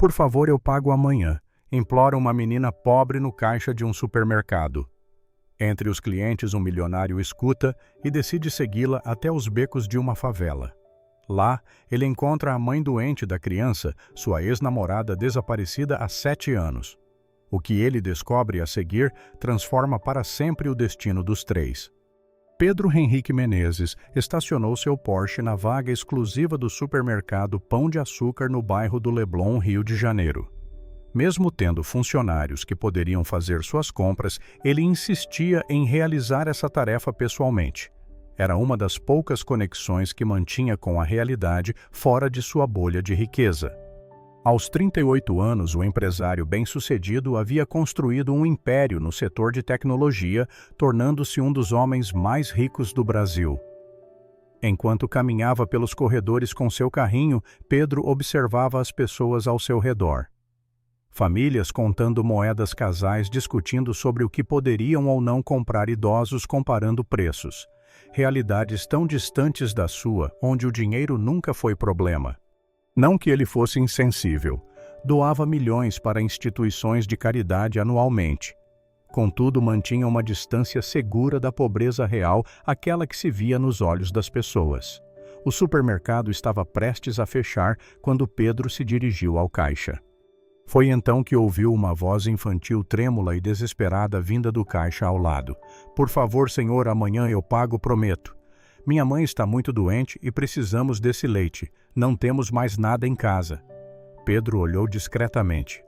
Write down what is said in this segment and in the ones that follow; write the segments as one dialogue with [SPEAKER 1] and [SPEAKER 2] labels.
[SPEAKER 1] Por favor, eu pago amanhã, implora uma menina pobre no caixa de um supermercado. Entre os clientes, um milionário escuta e decide segui-la até os becos de uma favela. Lá, ele encontra a mãe doente da criança, sua ex-namorada desaparecida há 7 anos. O que ele descobre a seguir transforma para sempre o destino dos três. Pedro Henrique Menezes estacionou seu Porsche na vaga exclusiva do supermercado Pão de Açúcar no bairro do Leblon, Rio de Janeiro. Mesmo tendo funcionários que poderiam fazer suas compras, ele insistia em realizar essa tarefa pessoalmente. Era uma das poucas conexões que mantinha com a realidade fora de sua bolha de riqueza. Aos 38 anos, o empresário bem-sucedido havia construído um império no setor de tecnologia, tornando-se um dos homens mais ricos do Brasil. Enquanto caminhava pelos corredores com seu carrinho, Pedro observava as pessoas ao seu redor. Famílias contando moedas, casais discutindo sobre o que poderiam ou não comprar, idosos comparando preços. Realidades tão distantes da sua, onde o dinheiro nunca foi problema. Não que ele fosse insensível. Doava milhões para instituições de caridade anualmente. Contudo, mantinha uma distância segura da pobreza real, aquela que se via nos olhos das pessoas. O supermercado estava prestes a fechar quando Pedro se dirigiu ao caixa. Foi então que ouviu uma voz infantil trêmula e desesperada vinda do caixa ao lado. Por favor, senhor, amanhã eu pago, prometo. Minha mãe está muito doente e precisamos desse leite. Não temos mais nada em casa. Pedro olhou discretamente.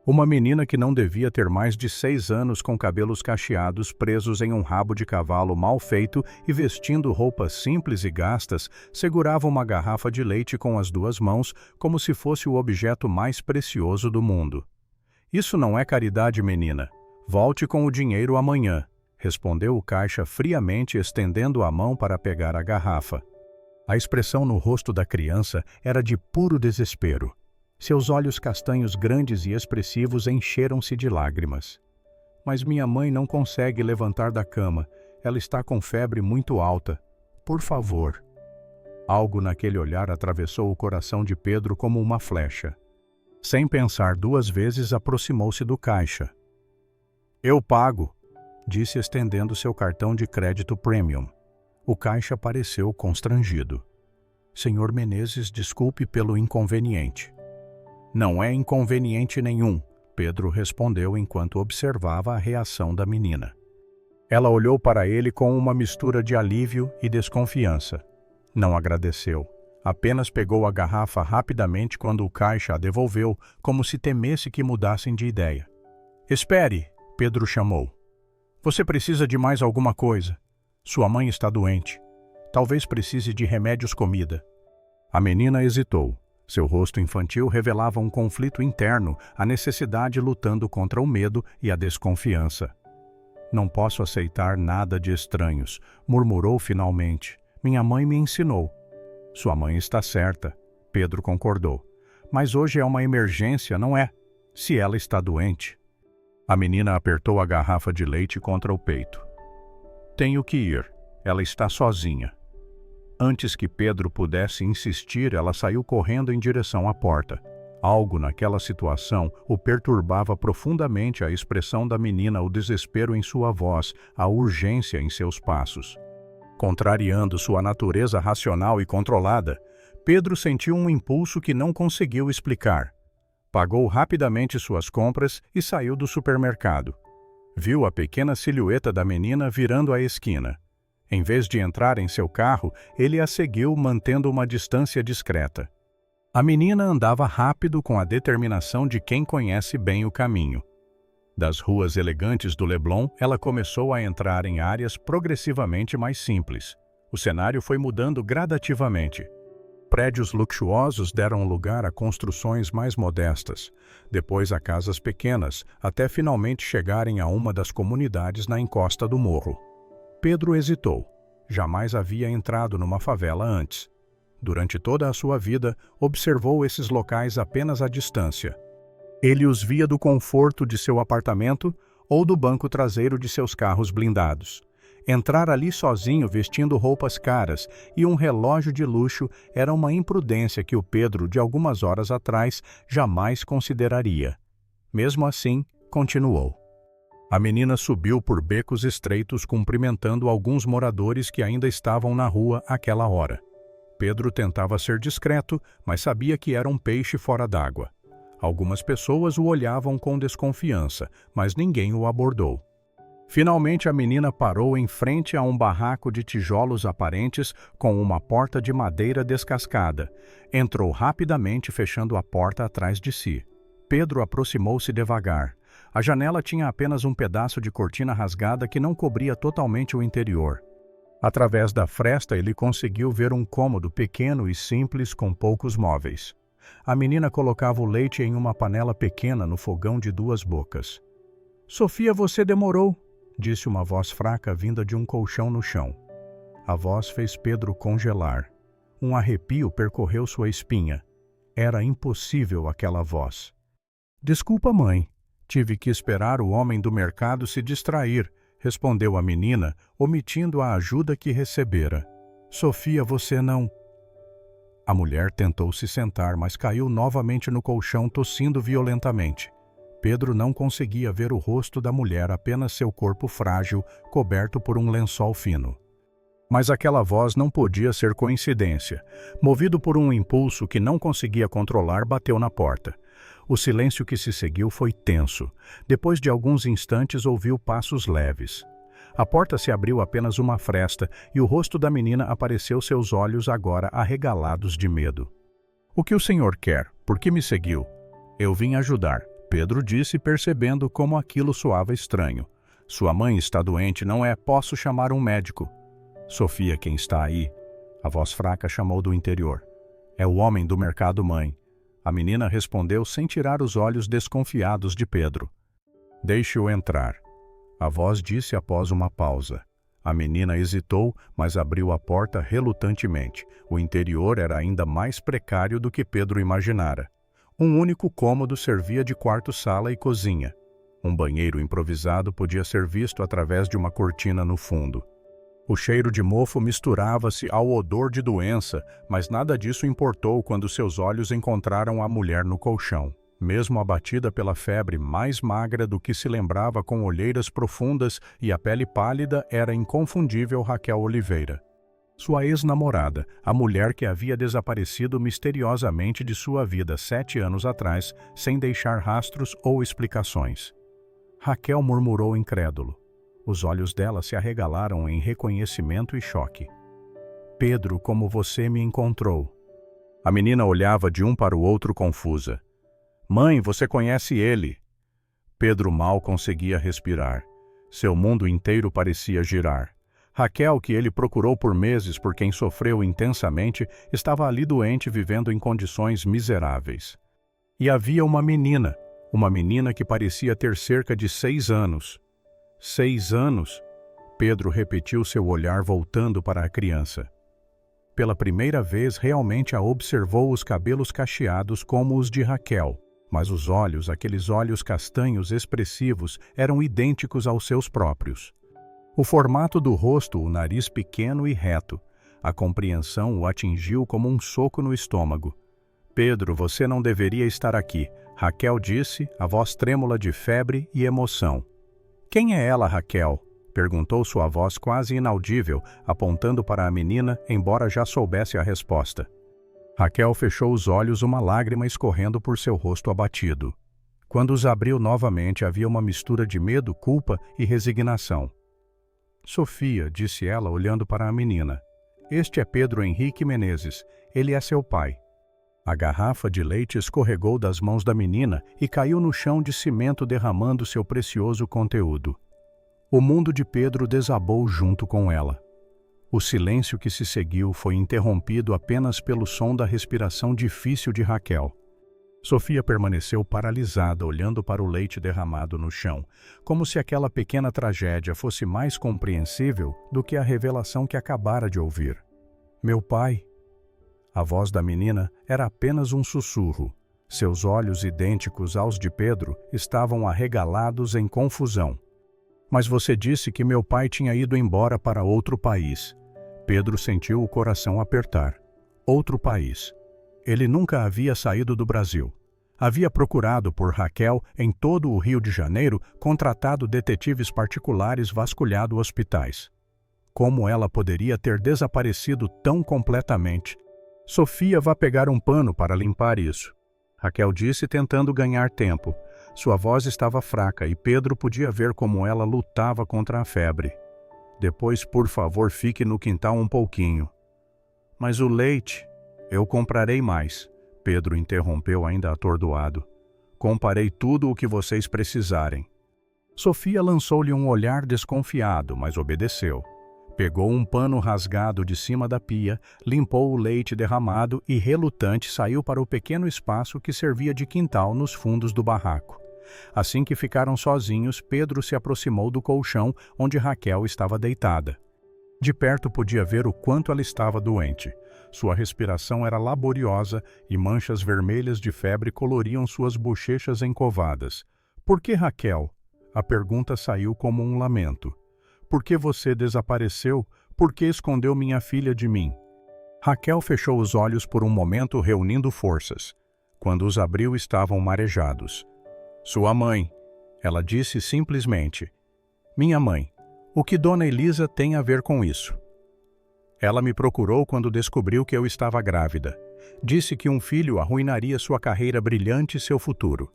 [SPEAKER 1] Uma menina que não devia ter mais de 6 anos, com cabelos cacheados presos em um rabo de cavalo mal feito e vestindo roupas simples e gastas, segurava uma garrafa de leite com as 2 mãos como se fosse o objeto mais precioso do mundo. Isso não é caridade, menina. Volte com o dinheiro amanhã, respondeu o caixa friamente, estendendo a mão para pegar a garrafa. A expressão no rosto da criança era de puro desespero. Seus olhos castanhos grandes e expressivos encheram-se de lágrimas. Mas minha mãe não consegue levantar da cama. Ela está com febre muito alta. Por favor. Algo naquele olhar atravessou o coração de Pedro como uma flecha. Sem pensar 2 vezes, aproximou-se do caixa. Eu pago, disse estendendo seu cartão de crédito premium. O caixa pareceu constrangido. Senhor Menezes, desculpe pelo inconveniente. Não é inconveniente nenhum, Pedro respondeu enquanto observava a reação da menina. Ela olhou para ele com uma mistura de alívio e desconfiança. Não agradeceu. Apenas pegou a garrafa rapidamente quando o caixa a devolveu, como se temesse que mudassem de ideia. Espere, Pedro chamou. Você precisa de mais alguma coisa? Sua mãe está doente. Talvez precise de remédios, comida. A menina hesitou. Seu rosto infantil revelava um conflito interno, a necessidade lutando contra o medo e a desconfiança. Não posso aceitar nada de estranhos, murmurou finalmente. Minha mãe me ensinou. Sua mãe está certa, Pedro concordou. Mas hoje é uma emergência, não é? Se ela está doente. A menina apertou a garrafa de leite contra o peito. Tenho que ir. Ela está sozinha. Antes que Pedro pudesse insistir, ela saiu correndo em direção à porta. Algo naquela situação o perturbava profundamente, a expressão da menina, o desespero em sua voz, a urgência em seus passos. Contrariando sua natureza racional e controlada, Pedro sentiu um impulso que não conseguiu explicar. Pagou rapidamente suas compras e saiu do supermercado. Viu a pequena silhueta da menina virando a esquina. Em vez de entrar em seu carro, ele a seguiu mantendo uma distância discreta. A menina andava rápido com a determinação de quem conhece bem o caminho. Das ruas elegantes do Leblon, ela começou a entrar em áreas progressivamente mais simples. O cenário foi mudando gradativamente. Prédios luxuosos deram lugar a construções mais modestas, depois a casas pequenas, até finalmente chegarem a uma das comunidades na encosta do morro. Pedro hesitou. Jamais havia entrado numa favela antes. Durante toda a sua vida, observou esses locais apenas à distância. Ele os via do conforto de seu apartamento ou do banco traseiro de seus carros blindados. Entrar ali sozinho vestindo roupas caras e um relógio de luxo era uma imprudência que o Pedro, de algumas horas atrás, jamais consideraria. Mesmo assim, continuou. A menina subiu por becos estreitos cumprimentando alguns moradores que ainda estavam na rua àquela hora. Pedro tentava ser discreto, mas sabia que era um peixe fora d'água. Algumas pessoas o olhavam com desconfiança, mas ninguém o abordou. Finalmente a menina parou em frente a um barraco de tijolos aparentes com uma porta de madeira descascada. Entrou rapidamente, fechando a porta atrás de si. Pedro aproximou-se devagar. A janela tinha apenas um pedaço de cortina rasgada que não cobria totalmente o interior. Através da fresta ele conseguiu ver um cômodo pequeno e simples com poucos móveis. A menina colocava o leite em uma panela pequena no fogão de 2 bocas. "Sofia, você demorou", disse uma voz fraca vinda de um colchão no chão. A voz fez Pedro congelar. Um arrepio percorreu sua espinha. Era impossível aquela voz. "Desculpa, mãe. Tive que esperar o homem do mercado se distrair", respondeu a menina, omitindo a ajuda que recebera. "Sofia, você não..." A mulher tentou se sentar, mas caiu novamente no colchão, tossindo violentamente. Pedro não conseguia ver o rosto da mulher, apenas seu corpo frágil, coberto por um lençol fino. Mas aquela voz não podia ser coincidência. Movido por um impulso que não conseguia controlar, bateu na porta. O silêncio que se seguiu foi tenso. Depois de alguns instantes, ouviu passos leves. A porta se abriu apenas uma fresta e o rosto da menina apareceu, seus olhos agora arregalados de medo. "O que o senhor quer? Por que me seguiu?" "Eu vim ajudar", Pedro disse, percebendo como aquilo soava estranho. "Sua mãe está doente, não é? Posso chamar um médico." "Sofia, quem está aí?" A voz fraca chamou do interior. "É o homem do mercado, mãe." A menina respondeu sem tirar os olhos desconfiados de Pedro. "Deixe-o entrar." A voz disse após uma pausa. A menina hesitou, mas abriu a porta relutantemente. O interior era ainda mais precário do que Pedro imaginara. Um único cômodo servia de quarto-sala e cozinha. Um banheiro improvisado podia ser visto através de uma cortina no fundo. O cheiro de mofo misturava-se ao odor de doença, mas nada disso importou quando seus olhos encontraram a mulher no colchão. Mesmo abatida pela febre, mais magra do que se lembrava, com olheiras profundas e a pele pálida, era a inconfundível Raquel Oliveira. Sua ex-namorada, a mulher que havia desaparecido misteriosamente de sua vida 7 anos atrás, sem deixar rastros ou explicações. Raquel murmurou incrédulo. Os olhos dela se arregalaram em reconhecimento e choque. "Pedro, como você me encontrou?" A menina olhava de um para o outro confusa. "Mãe, você conhece ele?" Pedro mal conseguia respirar. Seu mundo inteiro parecia girar. Raquel, que ele procurou por meses, por quem sofreu intensamente, estava ali doente, vivendo em condições miseráveis. E havia uma menina que parecia ter cerca de 6 anos. 6 anos? Pedro repetiu, seu olhar voltando para a criança. Pela primeira vez realmente a observou, os cabelos cacheados como os de Raquel, mas os olhos, aqueles olhos castanhos expressivos, eram idênticos aos seus próprios. O formato do rosto, o nariz pequeno e reto. A compreensão o atingiu como um soco no estômago. "Pedro, você não deveria estar aqui", Raquel disse, a voz trêmula de febre e emoção. "Quem é ela, Raquel?" perguntou sua voz quase inaudível, apontando para a menina, embora já soubesse a resposta. Raquel fechou os olhos, uma lágrima escorrendo por seu rosto abatido. Quando os abriu novamente, havia uma mistura de medo, culpa e resignação. "Sofia", disse ela, olhando para a menina. "Este é Pedro Henrique Menezes. Ele é seu pai." A garrafa de leite escorregou das mãos da menina e caiu no chão de cimento, derramando seu precioso conteúdo. O mundo de Pedro desabou junto com ela. O silêncio que se seguiu foi interrompido apenas pelo som da respiração difícil de Raquel. Sofia permaneceu paralisada, olhando para o leite derramado no chão, como se aquela pequena tragédia fosse mais compreensível do que a revelação que acabara de ouvir. "Meu pai." A voz da menina era apenas um sussurro. Seus olhos, idênticos aos de Pedro, estavam arregalados em confusão. Mas você disse que meu pai tinha ido embora para outro país. Pedro sentiu o coração apertar. Outro país. Ele nunca havia saído do Brasil. Havia procurado por Raquel em todo o Rio de Janeiro, contratado detetives particulares, vasculhado hospitais. Como ela poderia ter desaparecido tão completamente? Sofia, vá pegar um pano para limpar isso. Raquel disse, tentando ganhar tempo. Sua voz estava fraca e Pedro podia ver como ela lutava contra a febre. Depois, por favor, fique no quintal um pouquinho. Mas o leite? Eu comprarei mais. Pedro interrompeu, ainda atordoado. Comprarei tudo o que vocês precisarem. Sofia lançou-lhe um olhar desconfiado, mas obedeceu. Pegou um pano rasgado de cima da pia, limpou o leite derramado e, relutante, saiu para o pequeno espaço que servia de quintal nos fundos do barraco. Assim que ficaram sozinhos, Pedro se aproximou do colchão onde Raquel estava deitada. De perto podia ver o quanto ela estava doente. Sua respiração era laboriosa e manchas vermelhas de febre coloriam suas bochechas encovadas. Por que, Raquel? A pergunta saiu como um lamento. Por que você desapareceu? Por que escondeu minha filha de mim? Raquel fechou os olhos por um momento, reunindo forças. Quando os abriu, estavam marejados. Sua mãe, ela disse simplesmente. Minha mãe. O que Dona Elisa tem a ver com isso? Ela me procurou quando descobriu que eu estava grávida. Disse que um filho arruinaria sua carreira brilhante e seu futuro.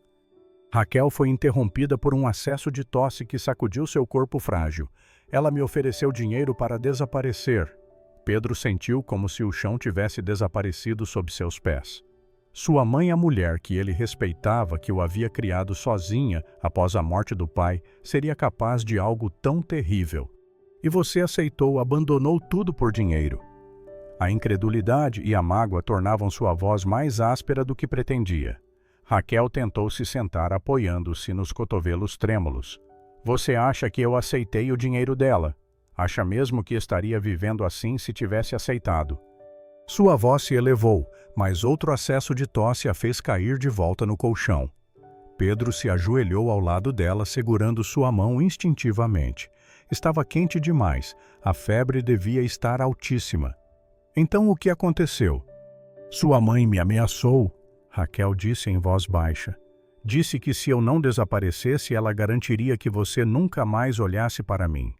[SPEAKER 1] Raquel foi interrompida por um acesso de tosse que sacudiu seu corpo frágil. Ela me ofereceu dinheiro para desaparecer. Pedro sentiu como se o chão tivesse desaparecido sob seus pés. Sua mãe, a mulher que ele respeitava, que o havia criado sozinha após a morte do pai, seria capaz de algo tão terrível. E você aceitou, abandonou tudo por dinheiro. A incredulidade e a mágoa tornavam sua voz mais áspera do que pretendia. Raquel tentou se sentar, apoiando-se nos cotovelos trêmulos. Você acha que eu aceitei o dinheiro dela? Acha mesmo que estaria vivendo assim se tivesse aceitado? Sua voz se elevou, mas outro acesso de tosse a fez cair de volta no colchão. Pedro se ajoelhou ao lado dela, segurando sua mão instintivamente. Estava quente demais, a febre devia estar altíssima. Então o que aconteceu? Sua mãe me ameaçou, Raquel disse em voz baixa. Disse que se eu não desaparecesse, ela garantiria que você nunca mais olhasse para mim.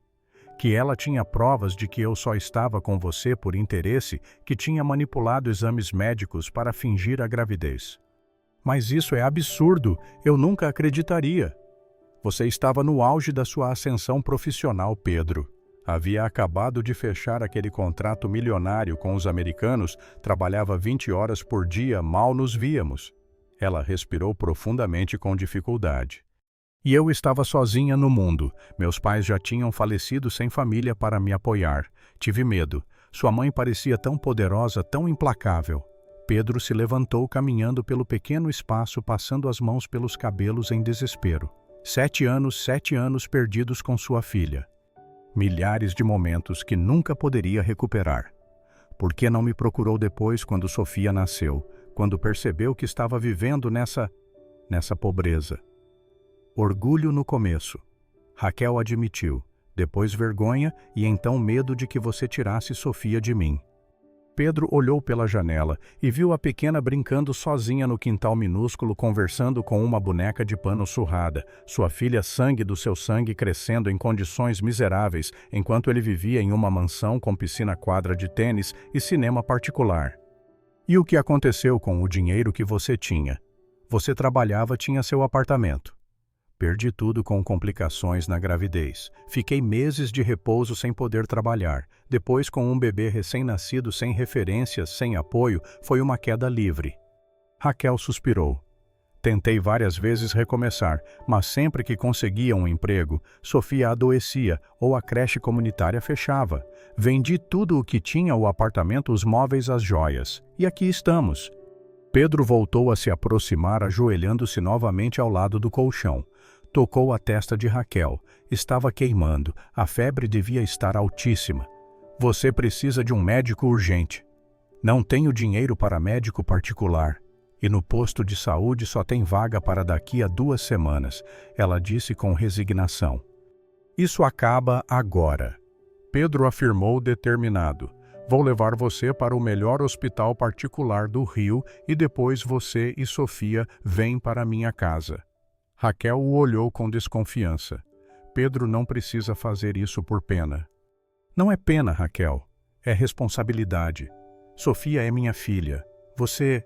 [SPEAKER 1] Que ela tinha provas de que eu só estava com você por interesse, que tinha manipulado exames médicos para fingir a gravidez. Mas isso é absurdo, eu nunca acreditaria. Você estava no auge da sua ascensão profissional, Pedro. Havia acabado de fechar aquele contrato milionário com os americanos, trabalhava 20 horas por dia, mal nos víamos. Ela respirou profundamente com dificuldade. E eu estava sozinha no mundo. Meus pais já tinham falecido sem família para me apoiar. Tive medo. Sua mãe parecia tão poderosa, tão implacável. Pedro se levantou caminhando pelo pequeno espaço, passando as mãos pelos cabelos em desespero. 7 anos perdidos com sua filha. Milhares de momentos que nunca poderia recuperar. Por que não me procurou depois, quando Sofia nasceu, quando percebeu que estava vivendo nessa pobreza? Orgulho no começo. Raquel admitiu, depois vergonha e então medo de que você tirasse Sofia de mim. Pedro olhou pela janela e viu a pequena brincando sozinha no quintal minúsculo, conversando com uma boneca de pano surrada, sua filha sangue do seu sangue crescendo em condições miseráveis, enquanto ele vivia em uma mansão com piscina, quadra de tênis e cinema particular. E o que aconteceu com o dinheiro que você tinha? Você trabalhava, tinha seu apartamento. Perdi tudo com complicações na gravidez. Fiquei meses de repouso sem poder trabalhar. Depois, com um bebê recém-nascido, sem referências, sem apoio, foi uma queda livre. Raquel suspirou. Tentei várias vezes recomeçar, mas sempre que conseguia um emprego, Sofia adoecia ou a creche comunitária fechava. Vendi tudo o que tinha, o apartamento, os móveis, as joias. E aqui estamos. Pedro voltou a se aproximar, ajoelhando-se novamente ao lado do colchão. Tocou a testa de Raquel. Estava queimando. A febre devia estar altíssima. Você precisa de um médico urgente. Não tenho dinheiro para médico particular. E no posto de saúde só tem vaga para daqui a 2 semanas, ela disse com resignação. Isso acaba agora. Pedro afirmou determinado. Vou levar você para o melhor hospital particular do Rio e depois você e Sofia vêm para minha casa. Raquel o olhou com desconfiança. Pedro não precisa fazer isso por pena. Não é pena, Raquel. É responsabilidade. Sofia é minha filha. Você...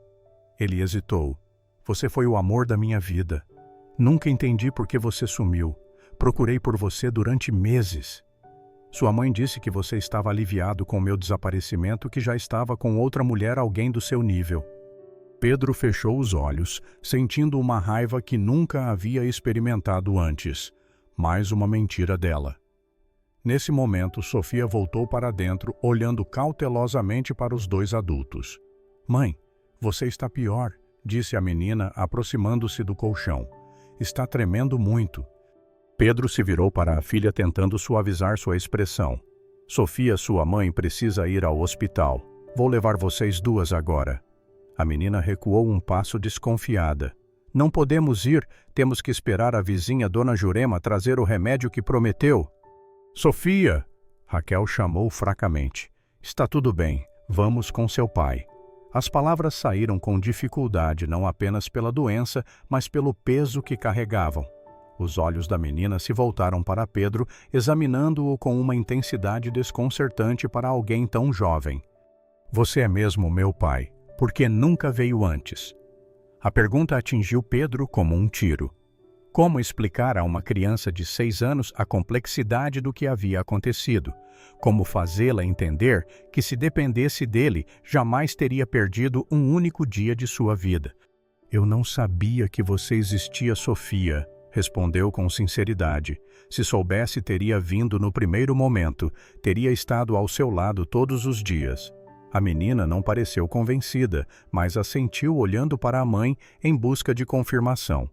[SPEAKER 1] Ele hesitou. Você foi o amor da minha vida. Nunca entendi por que você sumiu. Procurei por você durante meses. Sua mãe disse que você estava aliviado com o meu desaparecimento, que já estava com outra mulher, alguém do seu nível. Pedro fechou os olhos, sentindo uma raiva que nunca havia experimentado antes. Mais uma mentira dela. Nesse momento, Sofia voltou para dentro, olhando cautelosamente para os dois adultos. Mãe, você está pior, disse a menina, aproximando-se do colchão. Está tremendo muito. Pedro se virou para a filha tentando suavizar sua expressão. Sofia, sua mãe, precisa ir ao hospital. Vou levar vocês duas agora. A menina recuou um passo desconfiada. Não podemos ir, temos que esperar a vizinha Dona Jurema trazer o remédio que prometeu. Sofia! Raquel chamou fracamente. Está tudo bem, vamos com seu pai. As palavras saíram com dificuldade, não apenas pela doença, mas pelo peso que carregavam. Os olhos da menina se voltaram para Pedro, examinando-o com uma intensidade desconcertante para alguém tão jovem. Você é mesmo meu pai, porque nunca veio antes. A pergunta atingiu Pedro como um tiro. Como explicar a uma criança de 6 anos a complexidade do que havia acontecido? Como fazê-la entender que, se dependesse dele, jamais teria perdido um único dia de sua vida? Eu não sabia que você existia, Sofia, respondeu com sinceridade. Se soubesse, teria vindo no primeiro momento, teria estado ao seu lado todos os dias. A menina não pareceu convencida, mas assentiu olhando para a mãe em busca de confirmação.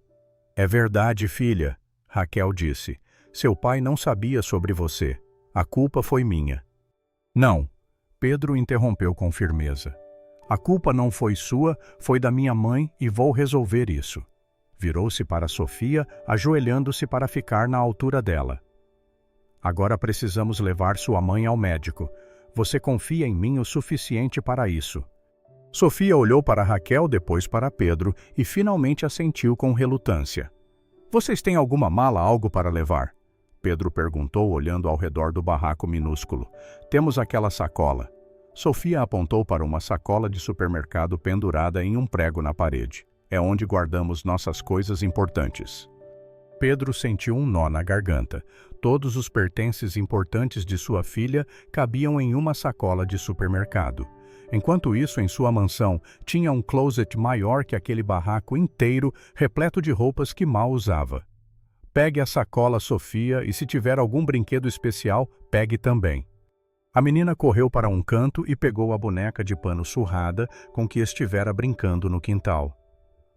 [SPEAKER 1] É verdade, filha, Raquel disse. Seu pai não sabia sobre você. A culpa foi minha. Não, Pedro interrompeu com firmeza. A culpa não foi sua, foi da minha mãe e vou resolver isso. Virou-se para Sofia, ajoelhando-se para ficar na altura dela. Agora precisamos levar sua mãe ao médico. Você confia em mim o suficiente para isso. Sofia olhou para Raquel, depois para Pedro e finalmente assentiu com relutância. Vocês têm alguma mala, algo para levar? Pedro perguntou, olhando ao redor do barraco minúsculo. Temos aquela sacola. Sofia apontou para uma sacola de supermercado pendurada em um prego na parede. É onde guardamos nossas coisas importantes. Pedro sentiu um nó na garganta. Todos os pertences importantes de sua filha cabiam em uma sacola de supermercado. Enquanto isso, em sua mansão, tinha um closet maior que aquele barraco inteiro, repleto de roupas que mal usava. Pegue a sacola, Sofia, e se tiver algum brinquedo especial, pegue também. A menina correu para um canto e pegou a boneca de pano surrada com que estivera brincando no quintal.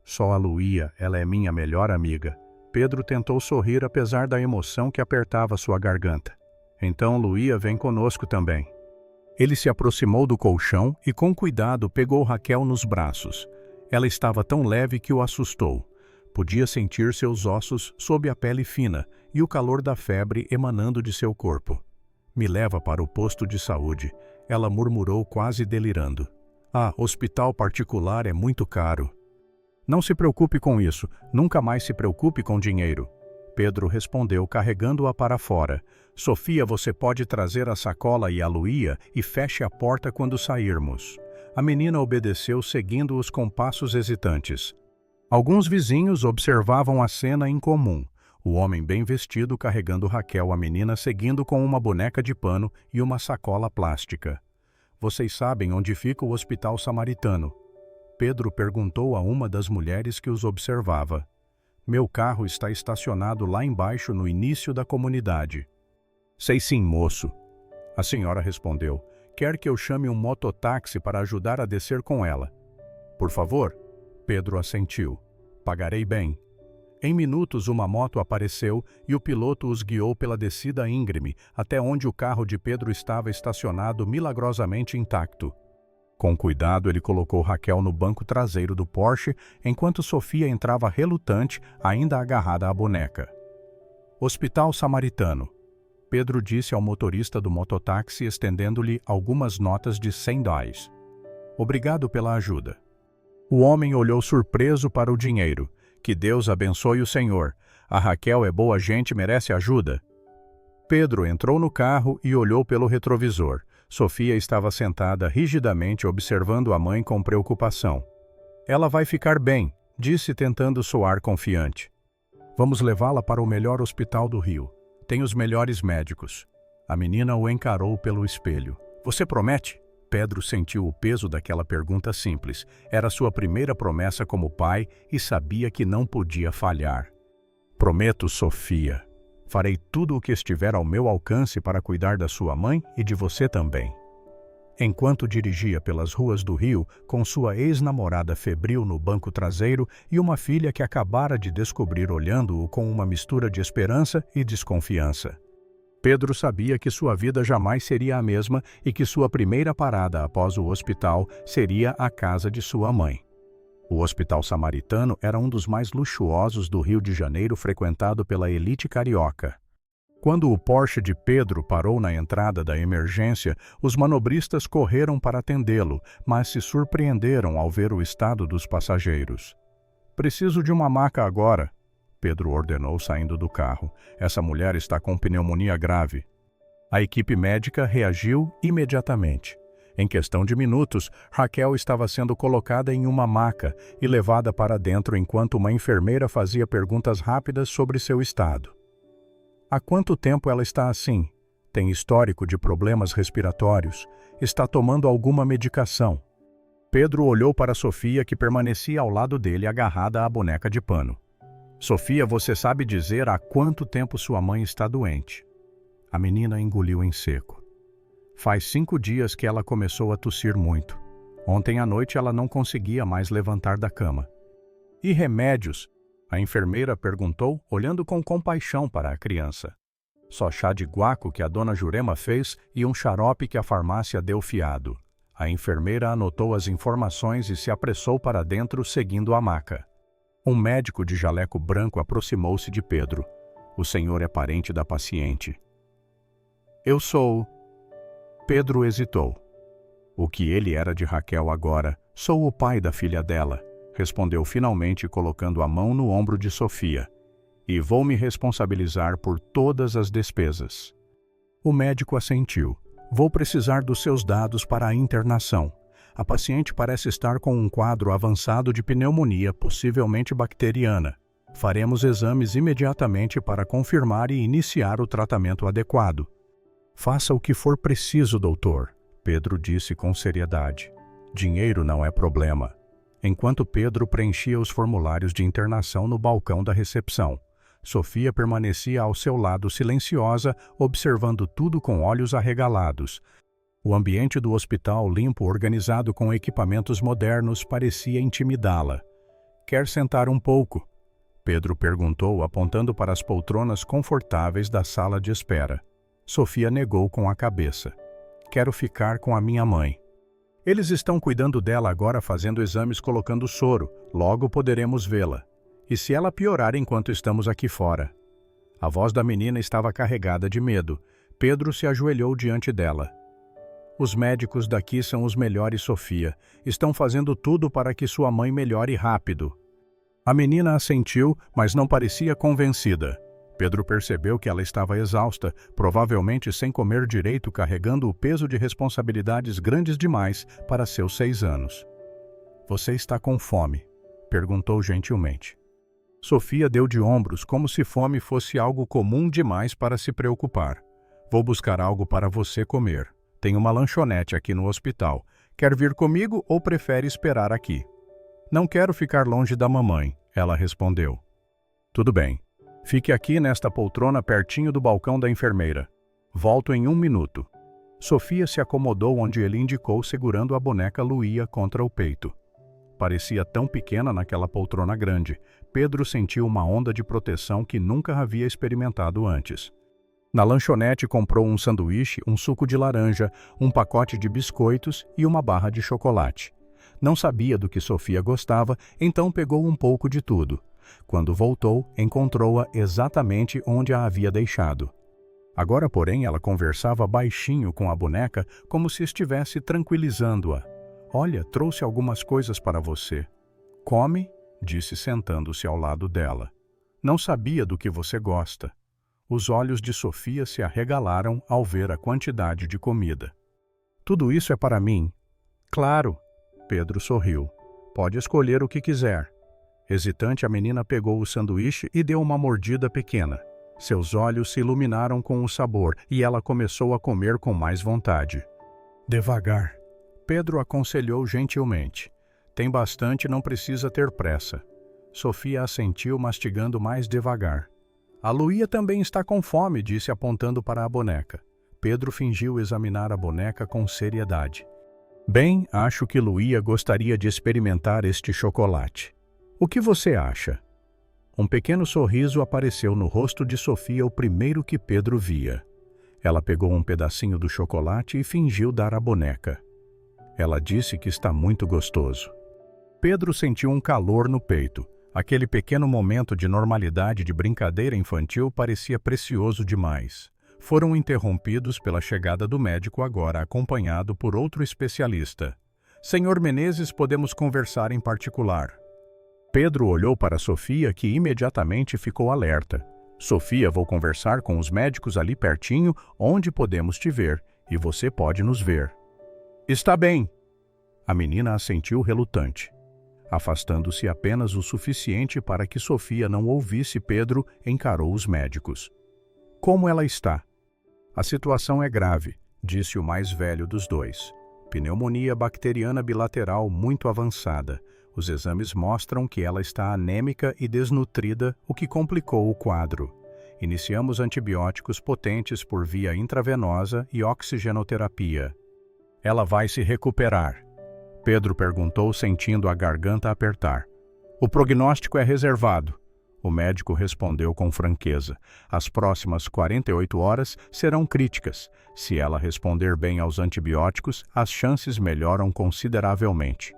[SPEAKER 1] Só a Luía, ela é minha melhor amiga. Pedro tentou sorrir apesar da emoção que apertava sua garganta. Então Luía vem conosco também. Ele se aproximou do colchão e com cuidado pegou Raquel nos braços. Ela estava tão leve que o assustou. Podia sentir seus ossos sob a pele fina e o calor da febre emanando de seu corpo. Me leva para o posto de saúde, ela murmurou quase delirando. Hospital particular é muito caro. Não se preocupe com isso, nunca mais se preocupe com dinheiro. Pedro respondeu, carregando-a para fora. Sofia, você pode trazer a sacola e a Luía e feche a porta quando sairmos. A menina obedeceu, seguindo-os com passos hesitantes. Alguns vizinhos observavam a cena em comum. O homem bem vestido carregando Raquel, a menina seguindo com uma boneca de pano e uma sacola plástica. Vocês sabem onde fica o Hospital Samaritano? Pedro perguntou a uma das mulheres que os observava. Meu carro está estacionado lá embaixo no início da comunidade. Sei sim, moço. A senhora respondeu. Quer que eu chame um mototáxi para ajudar a descer com ela? Por favor? Pedro assentiu. Pagarei bem. Em minutos uma moto apareceu e o piloto os guiou pela descida íngreme até onde o carro de Pedro estava estacionado milagrosamente intacto. Com cuidado, ele colocou Raquel no banco traseiro do Porsche, enquanto Sofia entrava relutante, ainda agarrada à boneca. Hospital Samaritano. Pedro disse ao motorista do mototáxi, estendendo-lhe algumas notas de $100. Obrigado pela ajuda. O homem olhou surpreso para o dinheiro. Que Deus abençoe o senhor. A Raquel é boa gente, merece ajuda. Pedro entrou no carro e olhou pelo retrovisor. Sofia estava sentada rigidamente observando a mãe com preocupação. Ela vai ficar bem, disse tentando soar confiante. Vamos levá-la para o melhor hospital do Rio. Tem os melhores médicos. A menina o encarou pelo espelho. Você promete? Pedro sentiu o peso daquela pergunta simples. Era sua primeira promessa como pai e sabia que não podia falhar. Prometo, Sofia. Farei tudo o que estiver ao meu alcance para cuidar da sua mãe e de você também. Enquanto dirigia pelas ruas do Rio, com sua ex-namorada febril no banco traseiro e uma filha que acabara de descobrir olhando-o com uma mistura de esperança e desconfiança. Pedro sabia que sua vida jamais seria a mesma e que sua primeira parada após o hospital seria a casa de sua mãe. O Hospital Samaritano era um dos mais luxuosos do Rio de Janeiro, frequentado pela elite carioca. Quando o Porsche de Pedro parou na entrada da emergência, os manobristas correram para atendê-lo, mas se surpreenderam ao ver o estado dos passageiros. Preciso de uma maca agora, Pedro ordenou saindo do carro. Essa mulher está com pneumonia grave. A equipe médica reagiu imediatamente. Em questão de minutos, Raquel estava sendo colocada em uma maca e levada para dentro enquanto uma enfermeira fazia perguntas rápidas sobre seu estado. Há quanto tempo ela está assim? Tem histórico de problemas respiratórios? Está tomando alguma medicação? Pedro olhou para Sofia, que permanecia ao lado dele agarrada à boneca de pano. Sofia, você sabe dizer há quanto tempo sua mãe está doente? A menina engoliu em seco. Faz 5 dias que ela começou a tossir muito. Ontem à noite ela não conseguia mais levantar da cama. E remédios? A enfermeira perguntou, olhando com compaixão para a criança. Só chá de guaco que a dona Jurema fez e um xarope que a farmácia deu fiado. A enfermeira anotou as informações e se apressou para dentro, seguindo a maca. Um médico de jaleco branco aproximou-se de Pedro. O senhor é parente da paciente. Eu sou... Pedro hesitou. O que ele era de Raquel agora? Sou o pai da filha dela, respondeu finalmente colocando a mão no ombro de Sofia. E vou me responsabilizar por todas as despesas. O médico assentiu. Vou precisar dos seus dados para a internação. A paciente parece estar com um quadro avançado de pneumonia, possivelmente bacteriana. Faremos exames imediatamente para confirmar e iniciar o tratamento adequado. Faça o que for preciso, doutor, Pedro disse com seriedade. Dinheiro não é problema. Enquanto Pedro preenchia os formulários de internação no balcão da recepção, Sofia permanecia ao seu lado silenciosa, observando tudo com olhos arregalados. O ambiente do hospital, limpo, organizado com equipamentos modernos, parecia intimidá-la. Quer sentar um pouco? Pedro perguntou, apontando para as poltronas confortáveis da sala de espera. Sofia negou com a cabeça. Quero ficar com a minha mãe. Eles estão cuidando dela agora, fazendo exames, colocando soro. Logo poderemos vê-la. E se ela piorar enquanto estamos aqui fora? A voz da menina estava carregada de medo. Pedro se ajoelhou diante dela. Os médicos daqui são os melhores, Sofia. Estão fazendo tudo para que sua mãe melhore rápido. A menina assentiu, mas não parecia convencida. Pedro percebeu que ela estava exausta, provavelmente sem comer direito, carregando o peso de responsabilidades grandes demais para seus 6 anos. Você está com fome? Perguntou gentilmente. Sofia deu de ombros, como se fome fosse algo comum demais para se preocupar. Vou buscar algo para você comer. Tem uma lanchonete aqui no hospital. Quer vir comigo ou prefere esperar aqui? Não quero ficar longe da mamãe, ela respondeu. Tudo bem. Fique aqui nesta poltrona pertinho do balcão da enfermeira. Volto em 1 minuto. Sofia se acomodou onde ele indicou, segurando a boneca Luía contra o peito. Parecia tão pequena naquela poltrona grande. Pedro sentiu uma onda de proteção que nunca havia experimentado antes. Na lanchonete comprou um sanduíche, um suco de laranja, um pacote de biscoitos e uma barra de chocolate. Não sabia do que Sofia gostava, então pegou um pouco de tudo. Quando voltou, encontrou-a exatamente onde a havia deixado. Agora, porém, ela conversava baixinho com a boneca, como se estivesse tranquilizando-a. Olha, trouxe algumas coisas para você. Come, disse sentando-se ao lado dela. Não sabia do que você gosta. Os olhos de Sofia se arregalaram ao ver a quantidade de comida. Tudo isso é para mim? Claro, Pedro sorriu. Pode escolher o que quiser. Hesitante, a menina pegou o sanduíche e deu uma mordida pequena. Seus olhos se iluminaram com o sabor e ela começou a comer com mais vontade. Devagar, Pedro aconselhou gentilmente. Tem bastante, não precisa ter pressa. Sofia assentiu, mastigando mais devagar. A Luía também está com fome, disse apontando para a boneca. Pedro fingiu examinar a boneca com seriedade. Bem, acho que Luía gostaria de experimentar este chocolate. O que você acha? Um pequeno sorriso apareceu no rosto de Sofia, o primeiro que Pedro via. Ela pegou um pedacinho do chocolate e fingiu dar à boneca. Ela disse que está muito gostoso. Pedro sentiu um calor no peito. Aquele pequeno momento de normalidade de brincadeira infantil parecia precioso demais. Foram interrompidos pela chegada do médico, agora acompanhado por outro especialista. Senhor Menezes, podemos conversar em particular. Pedro olhou para Sofia, que imediatamente ficou alerta. Sofia, vou conversar com os médicos ali pertinho, onde podemos te ver, e você pode nos ver. Está bem. A menina assentiu relutante. Afastando-se apenas o suficiente para que Sofia não ouvisse, Pedro encarou os médicos. Como ela está? A situação é grave, disse o mais velho dos dois. Pneumonia bacteriana bilateral muito avançada. Os exames mostram que ela está anêmica e desnutrida, o que complicou o quadro. Iniciamos antibióticos potentes por via intravenosa e oxigenoterapia. Ela vai se recuperar. Pedro perguntou, sentindo a garganta apertar. O prognóstico é reservado. O médico respondeu com franqueza. As próximas 48 horas serão críticas. Se ela responder bem aos antibióticos, as chances melhoram consideravelmente.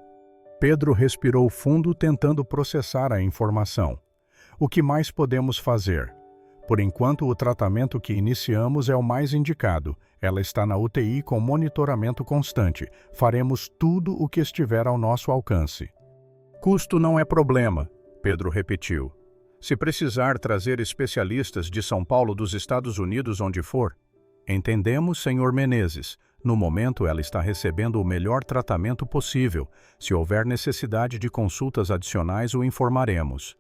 [SPEAKER 1] Pedro respirou fundo, tentando processar a informação. O que mais podemos fazer? Por enquanto, o tratamento que iniciamos é o mais indicado. Ela está na UTI com monitoramento constante. Faremos tudo o que estiver ao nosso alcance. Custo não é problema, Pedro repetiu. Se precisar trazer especialistas de São Paulo, dos Estados Unidos, onde for. Entendemos, senhor Menezes. No momento, ela está recebendo o melhor tratamento possível. Se houver necessidade de consultas adicionais, o informaremos.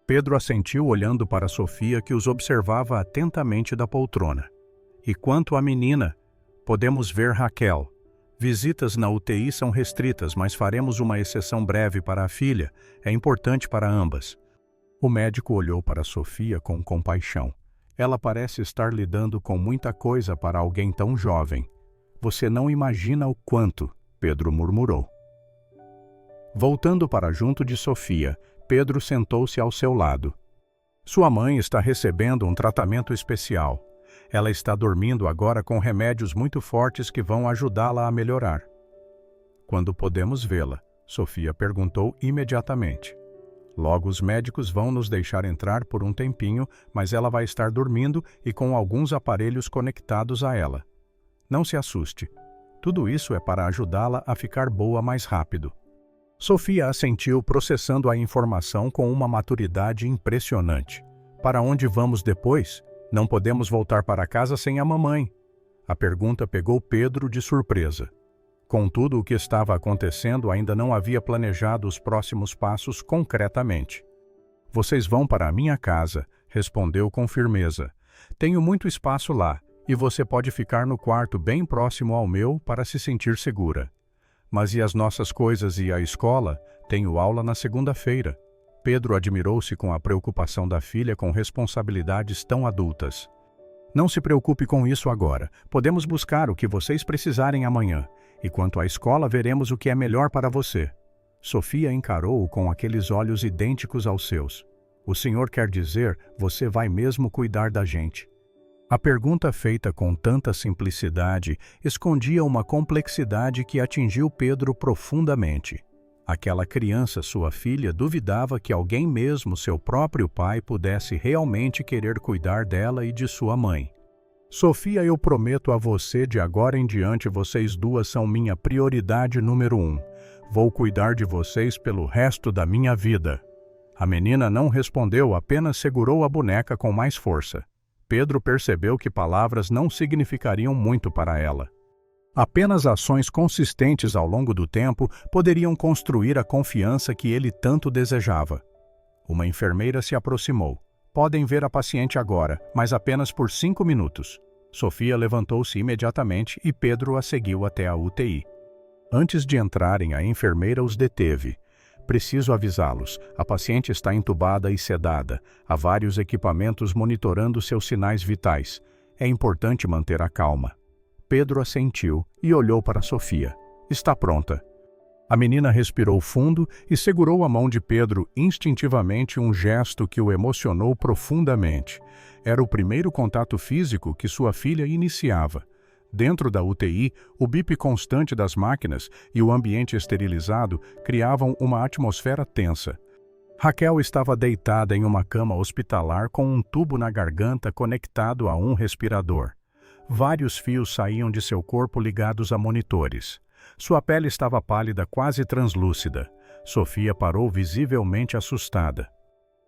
[SPEAKER 1] Pedro assentiu, olhando para Sofia, que os observava atentamente da poltrona. E quanto à menina, podemos ver Raquel. Visitas na UTI são restritas, mas faremos uma exceção breve para a filha. É importante para ambas. O médico olhou para Sofia com compaixão. Ela parece estar lidando com muita coisa para alguém tão jovem. Você não imagina o quanto, Pedro murmurou. Voltando para junto de Sofia, Pedro sentou-se ao seu lado. Sua mãe está recebendo um tratamento especial. Ela está dormindo agora com remédios muito fortes que vão ajudá-la a melhorar. Quando podemos vê-la? Sofia perguntou imediatamente. Logo os médicos vão nos deixar entrar por um tempinho, mas ela vai estar dormindo e com alguns aparelhos conectados a ela. Não se assuste. Tudo isso é para ajudá-la a ficar boa mais rápido. Sofia assentiu, processando a informação com uma maturidade impressionante. Para onde vamos depois? Não podemos voltar para casa sem a mamãe. A pergunta pegou Pedro de surpresa. Com tudo o que estava acontecendo, ainda não havia planejado os próximos passos concretamente. Vocês vão para a minha casa, respondeu com firmeza. Tenho muito espaço lá, e você pode ficar no quarto bem próximo ao meu para se sentir segura. Mas e as nossas coisas e a escola? Tenho aula na segunda-feira. Pedro admirou-se com a preocupação da filha com responsabilidades tão adultas. Não se preocupe com isso agora. Podemos buscar o que vocês precisarem amanhã. E quanto à escola, veremos o que é melhor para você. Sofia encarou-o com aqueles olhos idênticos aos seus. O senhor quer dizer, você vai mesmo cuidar da gente? A pergunta feita com tanta simplicidade escondia uma complexidade que atingiu Pedro profundamente. Aquela criança, sua filha, duvidava que alguém, mesmo seu próprio pai, pudesse realmente querer cuidar dela e de sua mãe. Sofia, eu prometo a você, de agora em diante vocês duas são minha prioridade número 1. Vou cuidar de vocês pelo resto da minha vida. A menina não respondeu, apenas segurou a boneca com mais força. Pedro percebeu que palavras não significariam muito para ela. Apenas ações consistentes ao longo do tempo poderiam construir a confiança que ele tanto desejava. Uma enfermeira se aproximou. Podem ver a paciente agora, mas apenas por 5 minutos. Sofia levantou-se imediatamente e Pedro a seguiu até a UTI. Antes de entrarem, a enfermeira os deteve. Preciso avisá-los, a paciente está entubada e sedada. Há vários equipamentos monitorando seus sinais vitais. É importante manter a calma. Pedro assentiu e olhou para Sofia. Está pronta. A menina respirou fundo e segurou a mão de Pedro instintivamente, um gesto que o emocionou profundamente. Era o primeiro contato físico que sua filha iniciava. Dentro da UTI, o bip constante das máquinas e o ambiente esterilizado criavam uma atmosfera tensa. Raquel estava deitada em uma cama hospitalar com um tubo na garganta conectado a um respirador. Vários fios saíam de seu corpo ligados a monitores. Sua pele estava pálida, quase translúcida. Sofia parou visivelmente assustada.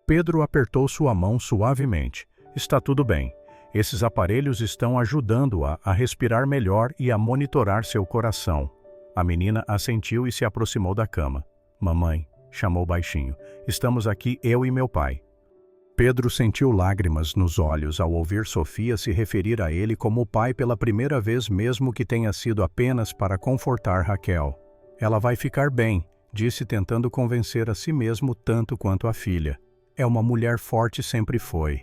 [SPEAKER 1] Pedro apertou sua mão suavemente. Está tudo bem. Esses aparelhos estão ajudando-a a respirar melhor e a monitorar seu coração. A menina assentiu e se aproximou da cama. Mamãe, chamou baixinho. Estamos aqui, eu e meu pai. Pedro sentiu lágrimas nos olhos ao ouvir Sofia se referir a ele como pai pela primeira vez, mesmo que tenha sido apenas para confortar Raquel. Ela vai ficar bem, disse, tentando convencer a si mesmo tanto quanto a filha. É uma mulher forte, sempre foi.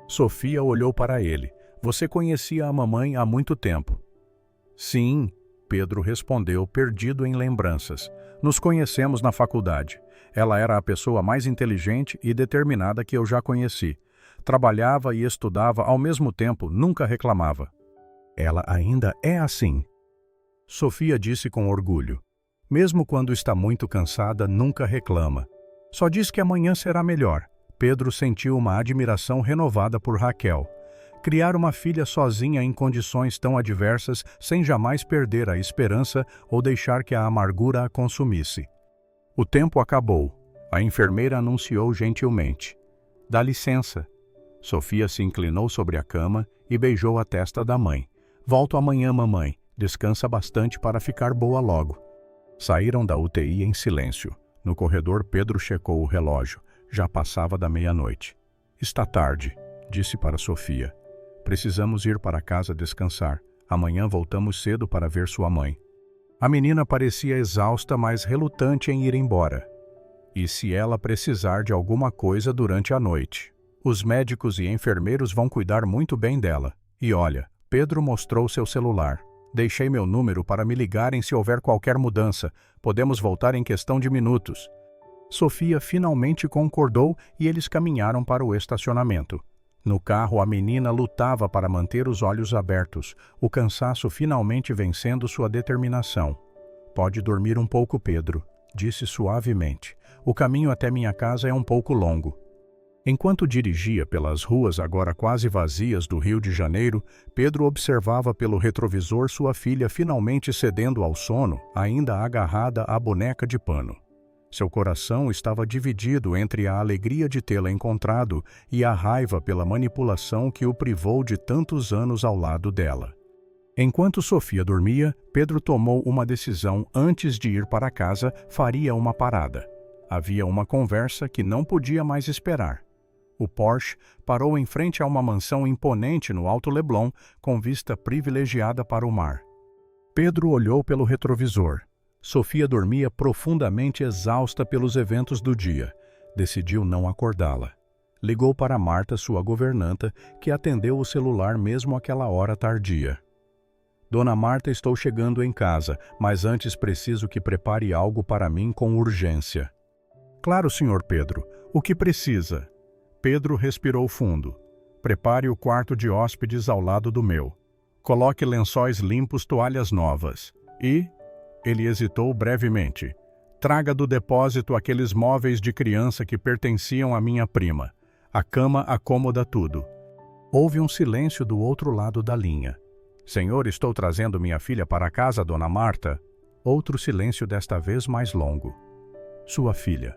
[SPEAKER 1] Sofia olhou para ele. Você conhecia a mamãe há muito tempo? Sim, Pedro respondeu, perdido em lembranças. Nos conhecemos na faculdade. Ela era a pessoa mais inteligente e determinada que eu já conheci. Trabalhava e estudava ao mesmo tempo, nunca reclamava. Ela ainda é assim. Sofia disse com orgulho. Mesmo quando está muito cansada, nunca reclama. Só diz que amanhã será melhor. Pedro sentiu uma admiração renovada por Raquel. Criar uma filha sozinha em condições tão adversas, sem jamais perder a esperança ou deixar que a amargura a consumisse. O tempo acabou. A enfermeira anunciou gentilmente. Dá licença. Sofia se inclinou sobre a cama e beijou a testa da mãe. Volto amanhã, mamãe. Descansa bastante para ficar boa logo. Saíram da UTI em silêncio. No corredor, Pedro checou o relógio. Já passava da meia-noite. Está tarde, disse para Sofia. Precisamos ir para casa descansar. Amanhã voltamos cedo para ver sua mãe. A menina parecia exausta, mas relutante em ir embora. E se ela precisar de alguma coisa durante a noite? Os médicos e enfermeiros vão cuidar muito bem dela. E olha, Pedro mostrou seu celular. Deixei meu número para me ligarem se houver qualquer mudança. Podemos voltar em questão de minutos. Sofia finalmente concordou e eles caminharam para o estacionamento. No carro, a menina lutava para manter os olhos abertos, o cansaço finalmente vencendo sua determinação. Pode dormir um pouco, Pedro, disse suavemente. O caminho até minha casa é um pouco longo. Enquanto dirigia pelas ruas agora quase vazias do Rio de Janeiro, Pedro observava pelo retrovisor sua filha finalmente cedendo ao sono, ainda agarrada à boneca de pano. Seu coração estava dividido entre a alegria de tê-la encontrado e a raiva pela manipulação que o privou de tantos anos ao lado dela. Enquanto Sofia dormia, Pedro tomou uma decisão. Antes de ir para casa, faria uma parada. Havia uma conversa que não podia mais esperar. O Porsche parou em frente a uma mansão imponente no Alto Leblon, com vista privilegiada para o mar. Pedro olhou pelo retrovisor. Sofia dormia profundamente exausta pelos eventos do dia. Decidiu não acordá-la. Ligou para Marta, sua governanta, que atendeu o celular mesmo àquela hora tardia. Dona Marta, estou chegando em casa, mas antes preciso que prepare algo para mim com urgência. Claro, Sr. Pedro. O que precisa? Pedro respirou fundo. Prepare o quarto de hóspedes ao lado do meu. Coloque lençóis limpos, toalhas novas. E... Ele hesitou brevemente. Traga do depósito aqueles móveis de criança que pertenciam à minha prima. A cama, a cômoda, tudo. Houve um silêncio do outro lado da linha. Senhor, estou trazendo minha filha para casa, dona Marta. Outro silêncio, desta vez mais longo. Sua filha.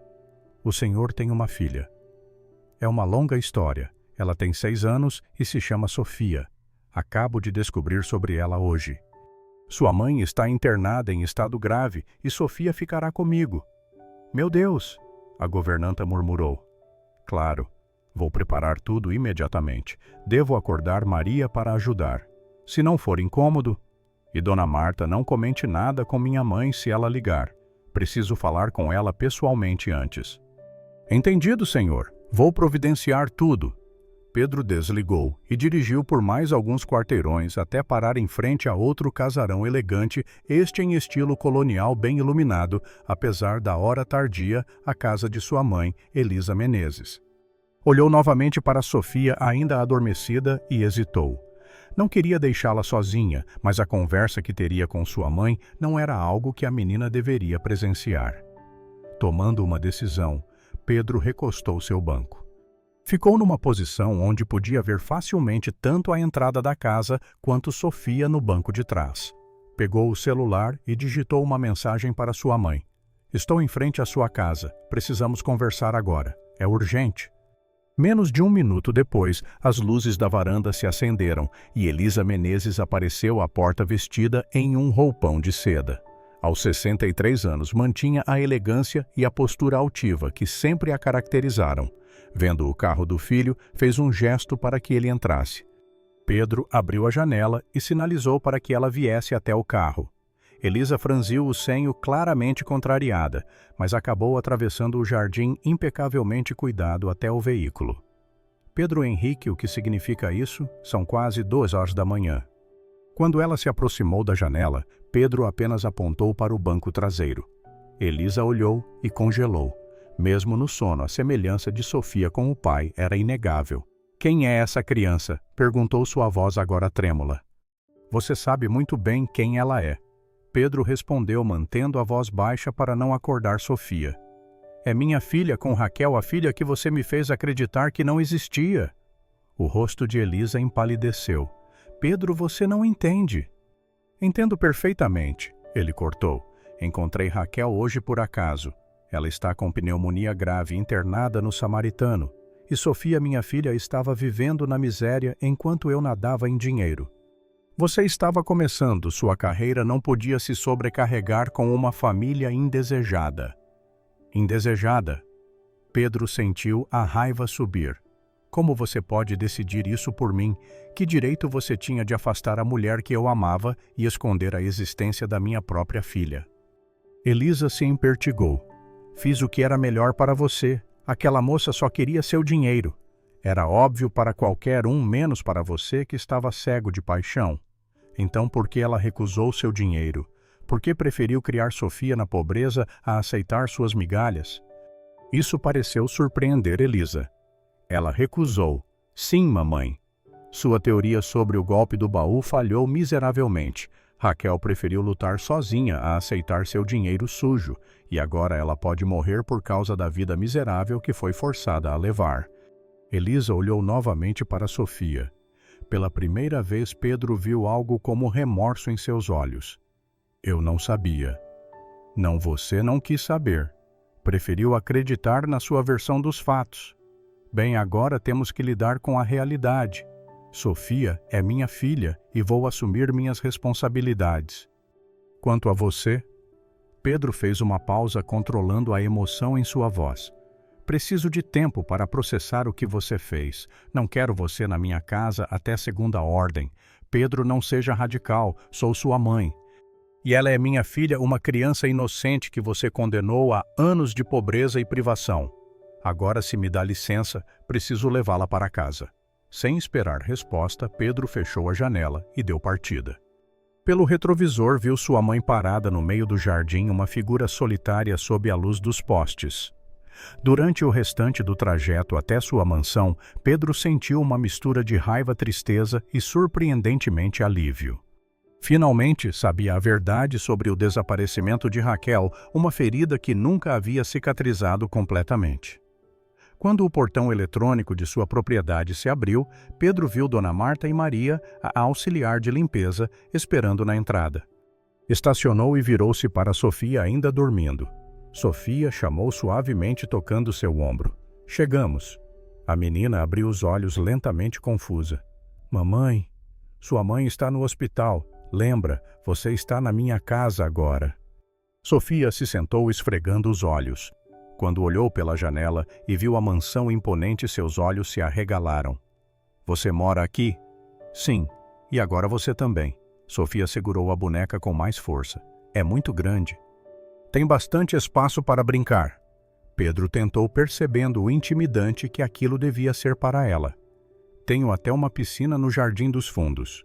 [SPEAKER 1] O senhor tem uma filha. É uma longa história. Ela tem 6 anos e se chama Sofia. Acabo de descobrir sobre ela hoje. Sua mãe está internada em estado grave e Sofia ficará comigo. Meu Deus! A governanta murmurou. Claro, vou preparar tudo imediatamente. Devo acordar Maria para ajudar. Se não for incômodo... E dona Marta, não comente nada com minha mãe se ela ligar. Preciso falar com ela pessoalmente antes. Entendido, senhor. Vou providenciar tudo. Pedro desligou e dirigiu por mais alguns quarteirões até parar em frente a outro casarão elegante, este em estilo colonial bem iluminado, apesar da hora tardia, a casa de sua mãe, Elisa Menezes. Olhou novamente para Sofia, ainda adormecida, e hesitou. Não queria deixá-la sozinha, mas a conversa que teria com sua mãe não era algo que a menina deveria presenciar. Tomando uma decisão, Pedro recostou seu banco. Ficou numa posição onde podia ver facilmente tanto a entrada da casa quanto Sofia no banco de trás. Pegou o celular e digitou uma mensagem para sua mãe. Estou em frente à sua casa. Precisamos conversar agora. É urgente. Menos de 1 minuto depois, as luzes da varanda se acenderam e Elisa Menezes apareceu à porta vestida em um roupão de seda. Aos 63 anos, mantinha a elegância e a postura altiva que sempre a caracterizaram. Vendo o carro do filho, fez um gesto para que ele entrasse. Pedro abriu a janela e sinalizou para que ela viesse até o carro. Elisa franziu o senho claramente contrariada, mas acabou atravessando o jardim impecavelmente cuidado até o veículo. Pedro Henrique, o que significa isso? São quase 2 horas da manhã. Quando ela se aproximou da janela, Pedro apenas apontou para o banco traseiro. Elisa olhou e congelou. Mesmo no sono, a semelhança de Sofia com o pai era inegável. Quem é essa criança? Perguntou sua voz agora trêmula. Você sabe muito bem quem ela é. Pedro respondeu, mantendo a voz baixa para não acordar Sofia. É minha filha com Raquel, a filha que você me fez acreditar que não existia. O rosto de Elisa empalideceu. Pedro, você não entende. Entendo perfeitamente, ele cortou. Encontrei Raquel hoje por acaso. Ela está com pneumonia grave, internada no Samaritano. E Sofia, minha filha, estava vivendo na miséria enquanto eu nadava em dinheiro. Você estava começando, sua carreira não podia se sobrecarregar com uma família indesejada. Indesejada? Pedro sentiu a raiva subir. Como você pode decidir isso por mim? Que direito você tinha de afastar a mulher que eu amava e esconder a existência da minha própria filha? Elisa se impertigou. Fiz o que era melhor para você. Aquela moça só queria seu dinheiro. Era óbvio para qualquer um, menos para você, que estava cego de paixão. Então por que ela recusou seu dinheiro? Por que preferiu criar Sofia na pobreza a aceitar suas migalhas? Isso pareceu surpreender Elisa. Ela recusou. Sim, mamãe. Sua teoria sobre o golpe do baú falhou miseravelmente. Raquel preferiu lutar sozinha a aceitar seu dinheiro sujo, e agora ela pode morrer por causa da vida miserável que foi forçada a levar. Elisa olhou novamente para Sofia. Pela primeira vez, Pedro viu algo como remorso em seus olhos. Eu não sabia. Não, você não quis saber. Preferiu acreditar na sua versão dos fatos. Bem, agora temos que lidar com a realidade. Sofia é minha filha e vou assumir minhas responsabilidades. Quanto a você? Pedro fez uma pausa, controlando a emoção em sua voz. Preciso de tempo para processar o que você fez. Não quero você na minha casa até segunda ordem. Pedro, não seja radical. Sou sua mãe. E ela é minha filha, uma criança inocente que você condenou a anos de pobreza e privação. Agora, se me dá licença, preciso levá-la para casa. Sem esperar resposta, Pedro fechou a janela e deu partida. Pelo retrovisor, viu sua mãe parada no meio do jardim, uma figura solitária sob a luz dos postes. Durante o restante do trajeto até sua mansão, Pedro sentiu uma mistura de raiva, tristeza e, surpreendentemente, alívio. Finalmente, sabia a verdade sobre o desaparecimento de Raquel, uma ferida que nunca havia cicatrizado completamente. Quando o portão eletrônico de sua propriedade se abriu, Pedro viu Dona Marta e Maria, a auxiliar de limpeza, esperando na entrada. Estacionou e virou-se para Sofia ainda dormindo. Sofia chamou suavemente tocando seu ombro. Chegamos. A menina abriu os olhos lentamente confusa. Mamãe, sua mãe está no hospital. Lembra, você está na minha casa agora. Sofia se sentou esfregando os olhos. Quando olhou pela janela e viu a mansão imponente, seus olhos se arregalaram. Você mora aqui? Sim. E agora você também. Sofia segurou a boneca com mais força. É muito grande. Tem bastante espaço para brincar. Pedro tentou, percebendo o intimidante que aquilo devia ser para ela. Tenho até uma piscina no jardim dos fundos.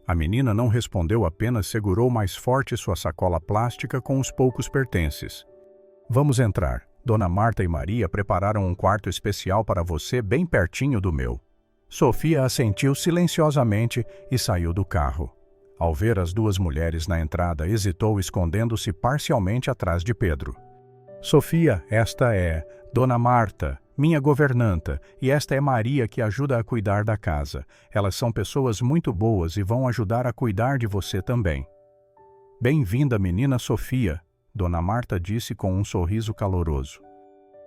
[SPEAKER 1] A menina não respondeu, apenas segurou mais forte sua sacola plástica com os poucos pertences. Vamos entrar. Dona Marta e Maria prepararam um quarto especial para você bem pertinho do meu. Sofia assentiu silenciosamente e saiu do carro. Ao ver as duas mulheres na entrada, hesitou, escondendo-se parcialmente atrás de Pedro. Sofia, esta é Dona Marta, minha governanta, e esta é Maria, que ajuda a cuidar da casa. Elas são pessoas muito boas e vão ajudar a cuidar de você também. Bem-vinda, menina Sofia, Dona Marta disse com um sorriso caloroso.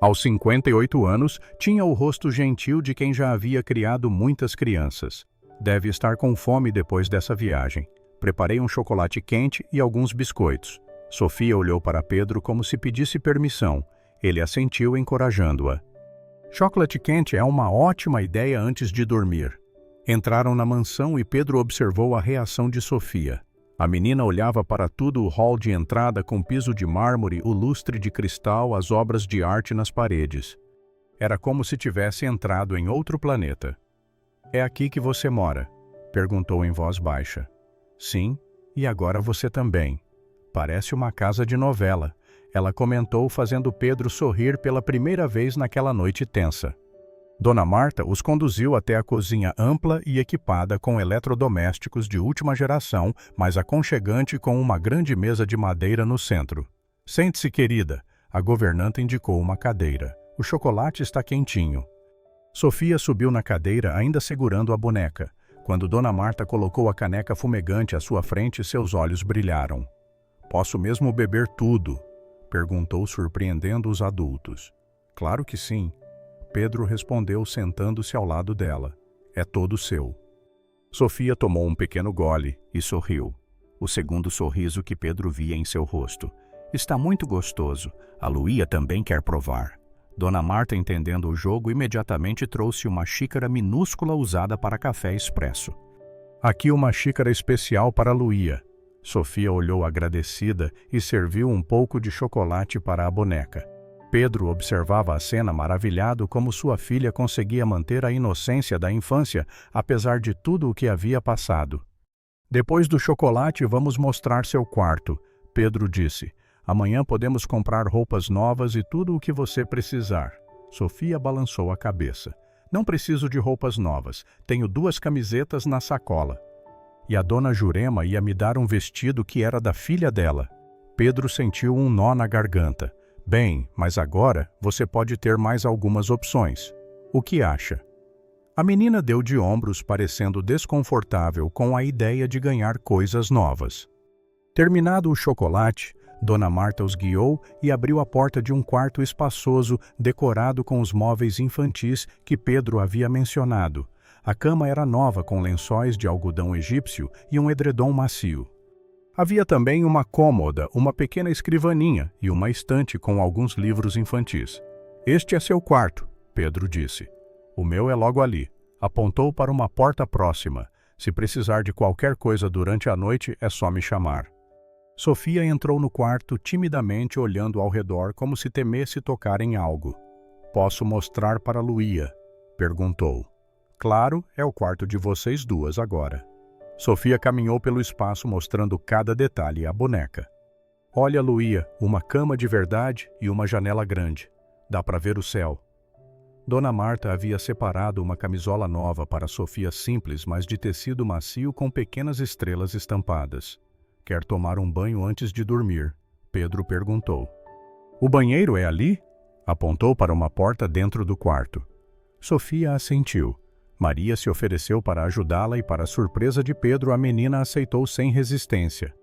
[SPEAKER 1] Aos 58 anos, tinha o rosto gentil de quem já havia criado muitas crianças. Deve estar com fome depois dessa viagem. Preparei um chocolate quente e alguns biscoitos. Sofia olhou para Pedro como se pedisse permissão. Ele assentiu, encorajando-a. Chocolate quente é uma ótima ideia antes de dormir. Entraram na mansão e Pedro observou a reação de Sofia. A menina olhava para tudo: o hall de entrada com piso de mármore, o lustre de cristal, as obras de arte nas paredes. Era como se tivesse entrado em outro planeta. É aqui que você mora? Perguntou em voz baixa. Sim, e agora você também. Parece uma casa de novela, ela comentou, fazendo Pedro sorrir pela primeira vez naquela noite tensa. Dona Marta os conduziu até a cozinha ampla e equipada com eletrodomésticos de última geração, mas aconchegante, com uma grande mesa de madeira no centro. Sente-se, querida. A governanta indicou uma cadeira. O chocolate está quentinho. Sofia subiu na cadeira, ainda segurando a boneca. Quando Dona Marta colocou a caneca fumegante à sua frente, seus olhos brilharam. Posso mesmo beber tudo? Perguntou, surpreendendo os adultos. Claro que sim. Pedro respondeu, sentando-se ao lado dela. É todo seu. Sofia tomou um pequeno gole e sorriu. O segundo sorriso que Pedro via em seu rosto. Está muito gostoso. A Luía também quer provar. Dona Marta, entendendo o jogo, imediatamente trouxe uma xícara minúscula usada para café expresso. Aqui uma xícara especial para a Luía. Sofia olhou agradecida e serviu um pouco de chocolate para a boneca. Pedro observava a cena maravilhado, como sua filha conseguia manter a inocência da infância, apesar de tudo o que havia passado. Depois do chocolate, vamos mostrar seu quarto, Pedro disse. Amanhã podemos comprar roupas novas e tudo o que você precisar. Sofia balançou a cabeça. Não preciso de roupas novas. Tenho 2 camisetas na sacola. E a dona Jurema ia me dar um vestido que era da filha dela. Pedro sentiu um nó na garganta. Bem, mas agora você pode ter mais algumas opções. O que acha? A menina deu de ombros, parecendo desconfortável com a ideia de ganhar coisas novas. Terminado o chocolate, Dona Marta os guiou e abriu a porta de um quarto espaçoso, decorado com os móveis infantis que Pedro havia mencionado. A cama era nova, com lençóis de algodão egípcio e um edredom macio. Havia também uma cômoda, uma pequena escrivaninha e uma estante com alguns livros infantis. Este é seu quarto, Pedro disse. O meu é logo ali. Apontou para uma porta próxima. Se precisar de qualquer coisa durante a noite, é só me chamar. Sofia entrou no quarto timidamente, olhando ao redor como se temesse tocar em algo. Posso mostrar para Luía? Perguntou. Claro, é o quarto de vocês duas agora. Sofia caminhou pelo espaço, mostrando cada detalhe à boneca. Olha, Luía, uma cama de verdade e uma janela grande. Dá para ver o céu. Dona Marta havia separado uma camisola nova para Sofia, simples, mas de tecido macio com pequenas estrelas estampadas. Quer tomar um banho antes de dormir? Pedro perguntou. O banheiro é ali? Apontou para uma porta dentro do quarto. Sofia assentiu. Maria se ofereceu para ajudá-la e, para a surpresa de Pedro, a menina aceitou sem resistência.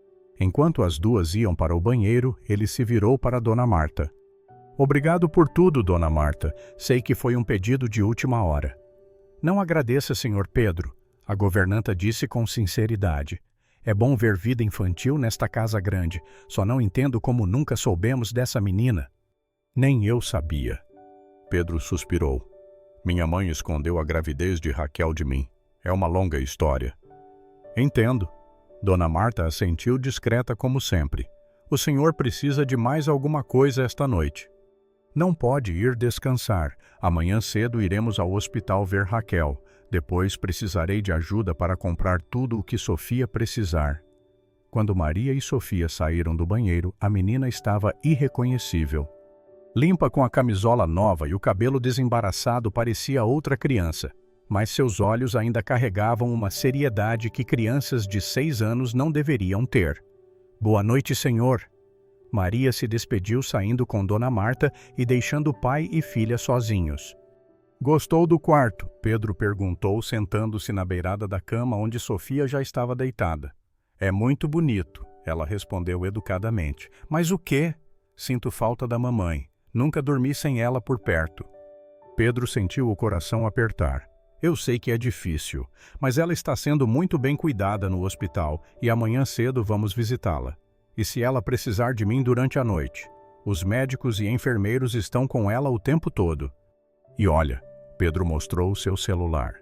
[SPEAKER 1] Enquanto as duas iam para o banheiro, ele se virou para Dona Marta. Obrigado por tudo, Dona Marta. Sei que foi um pedido de última hora. Não agradeça, Sr. Pedro, a governanta disse com sinceridade. É bom ver vida infantil nesta casa grande. Só não entendo como nunca soubemos dessa menina. Nem eu sabia. Pedro suspirou. Minha mãe escondeu a gravidez de Raquel de mim. É uma longa história. Entendo. Dona Marta assentiu discreta como sempre. O senhor precisa de mais alguma coisa esta noite. Não pode ir descansar. Amanhã cedo iremos ao hospital ver Raquel. Depois precisarei de ajuda para comprar tudo o que Sofia precisar. Quando Maria e Sofia saíram do banheiro, a menina estava irreconhecível. Limpa com a camisola nova e o cabelo desembaraçado, parecia outra criança, mas seus olhos ainda carregavam uma seriedade que crianças de 6 anos não deveriam ter. Boa noite, senhor. Maria se despediu saindo com Dona Marta e deixando pai e filha sozinhos. Gostou do quarto? Pedro perguntou, sentando-se na beirada da cama onde Sofia já estava deitada. É muito bonito, ela respondeu educadamente. Mas o quê? Sinto falta da mamãe. Nunca dormi sem ela por perto. Pedro sentiu o coração apertar. Eu sei que é difícil, mas ela está sendo muito bem cuidada no hospital e amanhã cedo vamos visitá-la. E se ela precisar de mim durante a noite? Os médicos e enfermeiros estão com ela o tempo todo. E olha, Pedro mostrou o seu celular.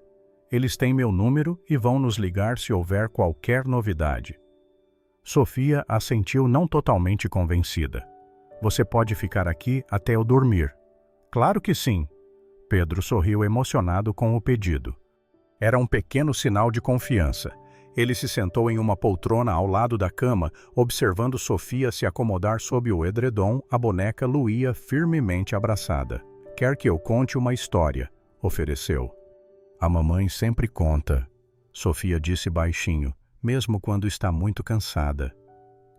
[SPEAKER 1] Eles têm meu número e vão nos ligar se houver qualquer novidade. Sofia assentiu não totalmente convencida. Você pode ficar aqui até eu dormir. Claro que sim. Pedro sorriu emocionado com o pedido. Era um pequeno sinal de confiança. Ele se sentou em uma poltrona ao lado da cama, observando Sofia se acomodar sob o edredom. A boneca luía firmemente abraçada. Quer que eu conte uma história? Ofereceu. A mamãe sempre conta, Sofia disse baixinho, mesmo quando está muito cansada.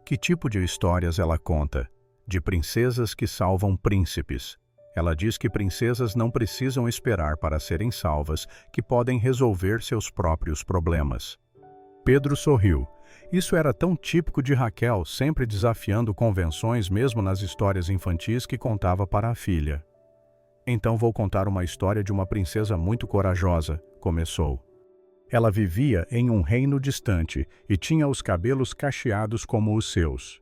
[SPEAKER 1] Que tipo de histórias ela conta? De princesas que salvam príncipes. Ela diz que princesas não precisam esperar para serem salvas, que podem resolver seus próprios problemas. Pedro sorriu. Isso era tão típico de Raquel, sempre desafiando convenções mesmo nas histórias infantis que contava para a filha. Então vou contar uma história de uma princesa muito corajosa, começou. Ela vivia em um reino distante e tinha os cabelos cacheados como os seus.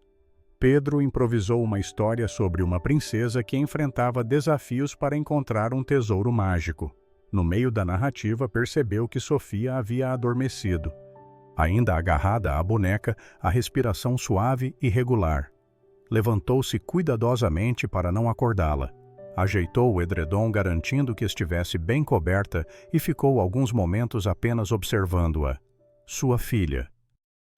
[SPEAKER 1] Pedro improvisou uma história sobre uma princesa que enfrentava desafios para encontrar um tesouro mágico. No meio da narrativa, percebeu que Sofia havia adormecido. Ainda agarrada à boneca, a respiração suave e regular. Levantou-se cuidadosamente para não acordá-la. Ajeitou o edredom garantindo que estivesse bem coberta e ficou alguns momentos apenas observando-a. Sua filha.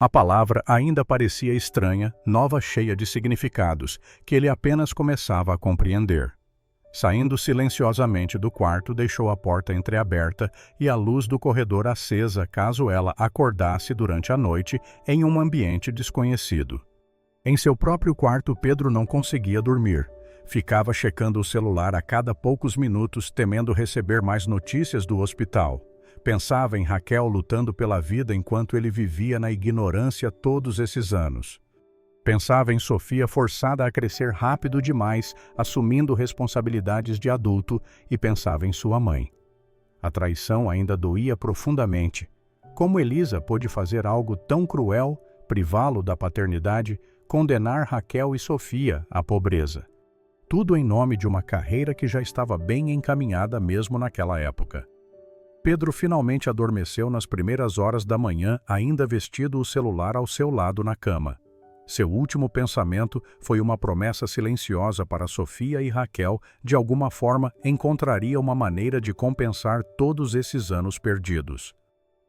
[SPEAKER 1] A palavra ainda parecia estranha, nova, cheia de significados, que ele apenas começava a compreender. Saindo silenciosamente do quarto, deixou a porta entreaberta e a luz do corredor acesa caso ela acordasse durante a noite em um ambiente desconhecido. Em seu próprio quarto, Pedro não conseguia dormir. Ficava checando o celular a cada poucos minutos, temendo receber mais notícias do hospital. Pensava em Raquel lutando pela vida enquanto ele vivia na ignorância todos esses anos. Pensava em Sofia forçada a crescer rápido demais, assumindo responsabilidades de adulto, e pensava em sua mãe. A traição ainda doía profundamente. Como Elisa pôde fazer algo tão cruel, privá-lo da paternidade, condenar Raquel e Sofia à pobreza? Tudo em nome de uma carreira que já estava bem encaminhada mesmo naquela época. Pedro finalmente adormeceu nas primeiras horas da manhã, ainda vestido o celular ao seu lado na cama. Seu último pensamento foi uma promessa silenciosa para Sofia e Raquel, de alguma forma encontraria uma maneira de compensar todos esses anos perdidos.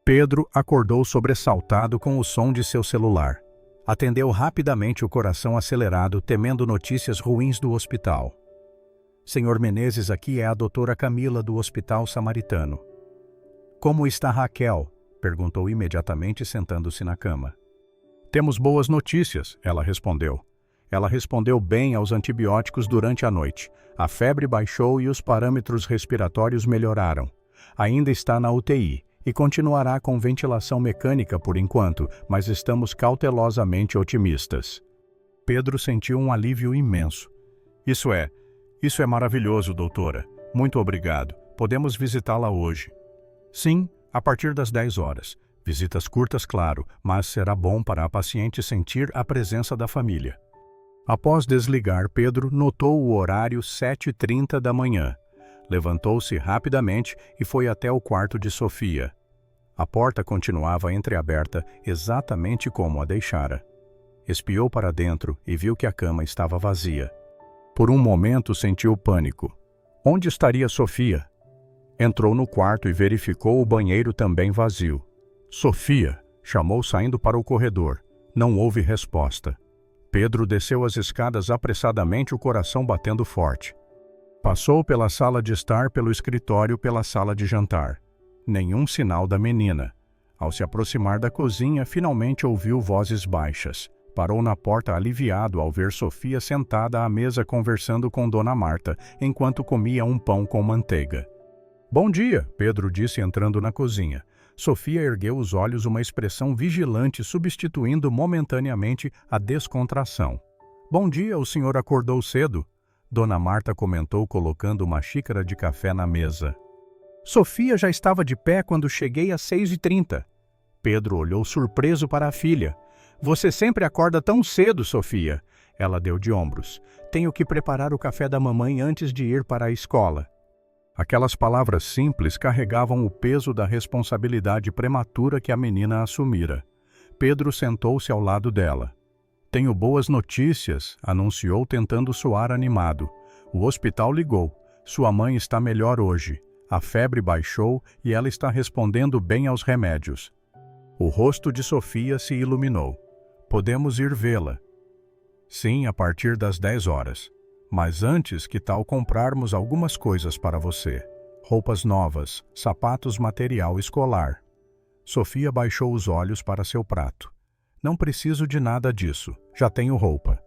[SPEAKER 1] Pedro acordou sobressaltado com o som de seu celular. Atendeu rapidamente, o coração acelerado, temendo notícias ruins do hospital. Senhor Menezes, aqui é a doutora Camila do Hospital Samaritano. Como está Raquel? Perguntou imediatamente, sentando-se na cama. Temos boas notícias, ela respondeu. Ela respondeu bem aos antibióticos durante a noite. A febre baixou e os parâmetros respiratórios melhoraram. Ainda está na UTI e continuará com ventilação mecânica por enquanto, mas estamos cautelosamente otimistas. Pedro sentiu um alívio imenso. Isso é maravilhoso, doutora. Muito obrigado. Podemos visitá-la hoje. Sim, a partir das 10 horas. Visitas curtas, claro, mas será bom para a paciente sentir a presença da família. Após desligar, Pedro notou o horário 7h30 da manhã. Levantou-se rapidamente e foi até o quarto de Sofia. A porta continuava entreaberta, exatamente como a deixara. Espiou para dentro e viu que a cama estava vazia. Por um momento sentiu pânico. Onde estaria Sofia? Entrou no quarto e verificou o banheiro também vazio. Sofia, chamou saindo para o corredor. Não houve resposta. Pedro desceu as escadas apressadamente, o coração batendo forte. Passou pela sala de estar, pelo escritório, pela sala de jantar. Nenhum sinal da menina. Ao se aproximar da cozinha, finalmente ouviu vozes baixas. Parou na porta aliviado ao ver Sofia sentada à mesa conversando com Dona Marta, enquanto comia um pão com manteiga. Bom dia, Pedro disse entrando na cozinha. Sofia ergueu os olhos, uma expressão vigilante substituindo momentaneamente a descontração. Bom dia, o senhor acordou cedo? Dona Marta comentou colocando uma xícara de café na mesa. Sofia já estava de pé quando cheguei às 6h30. Pedro olhou surpreso para a filha. Você sempre acorda tão cedo, Sofia. Ela deu de ombros. Tenho que preparar o café da mamãe antes de ir para a escola. Aquelas palavras simples carregavam o peso da responsabilidade prematura que a menina assumira. Pedro sentou-se ao lado dela. Tenho boas notícias, anunciou tentando soar animado. O hospital ligou. Sua mãe está melhor hoje. A febre baixou e ela está respondendo bem aos remédios. O rosto de Sofia se iluminou. Podemos ir vê-la. Sim, a partir das 10 horas. Mas antes, que tal comprarmos algumas coisas para você? Roupas novas, sapatos, material escolar. Sofia baixou os olhos para seu prato. Não preciso de nada disso, já tenho roupa.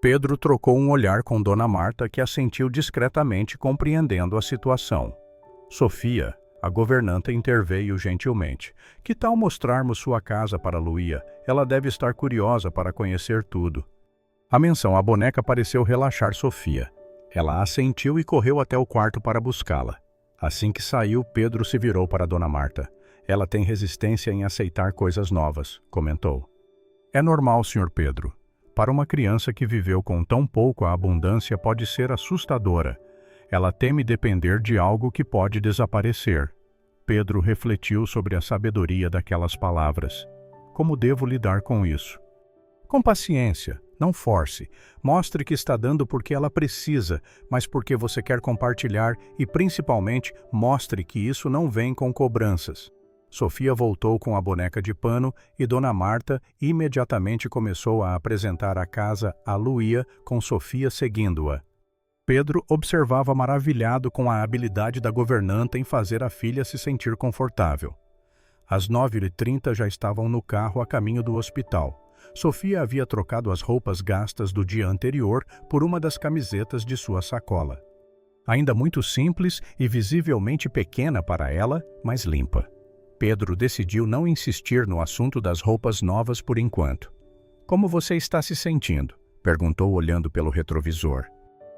[SPEAKER 1] Pedro trocou um olhar com Dona Marta, que assentiu discretamente, compreendendo a situação. Sofia, a governanta interveio gentilmente. Que tal mostrarmos sua casa para Luía? Ela deve estar curiosa para conhecer tudo. A menção à boneca pareceu relaxar Sofia. Ela assentiu e correu até o quarto para buscá-la. Assim que saiu, Pedro se virou para Dona Marta. Ela tem resistência em aceitar coisas novas, comentou. É normal, Sr. Pedro. Para uma criança que viveu com tão pouco, a abundância pode ser assustadora. Ela teme depender de algo que pode desaparecer. Pedro refletiu sobre a sabedoria daquelas palavras. Como devo lidar com isso? Com paciência. Não force. Mostre que está dando porque ela precisa, mas porque você quer compartilhar e, principalmente, mostre que isso não vem com cobranças. Sofia voltou com a boneca de pano e Dona Marta imediatamente começou a apresentar a casa a Luía, com Sofia seguindo-a. Pedro observava maravilhado com a habilidade da governanta em fazer a filha se sentir confortável. Às 9h30 já estavam no carro a caminho do hospital. Sofia havia trocado as roupas gastas do dia anterior por uma das camisetas de sua sacola. Ainda muito simples e visivelmente pequena para ela, mas limpa. Pedro decidiu não insistir no assunto das roupas novas por enquanto. Como você está se sentindo? Perguntou olhando pelo retrovisor.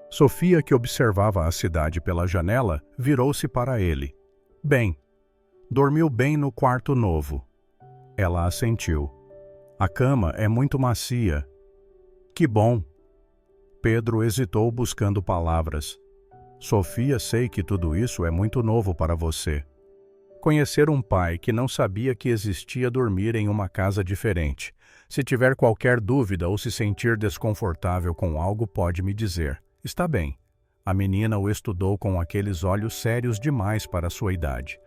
[SPEAKER 1] Sofia, que observava a cidade pela janela, virou-se para ele. Bem. Dormiu bem no quarto novo. Ela assentiu. A cama é muito macia. Que bom. Pedro hesitou buscando palavras. Sofia, sei que tudo isso é muito novo para você. Conhecer um pai que não sabia que existia dormir em uma casa diferente. Se tiver qualquer dúvida ou se sentir desconfortável com algo, pode me dizer. Está bem. A menina o estudou com aqueles olhos sérios demais para sua idade.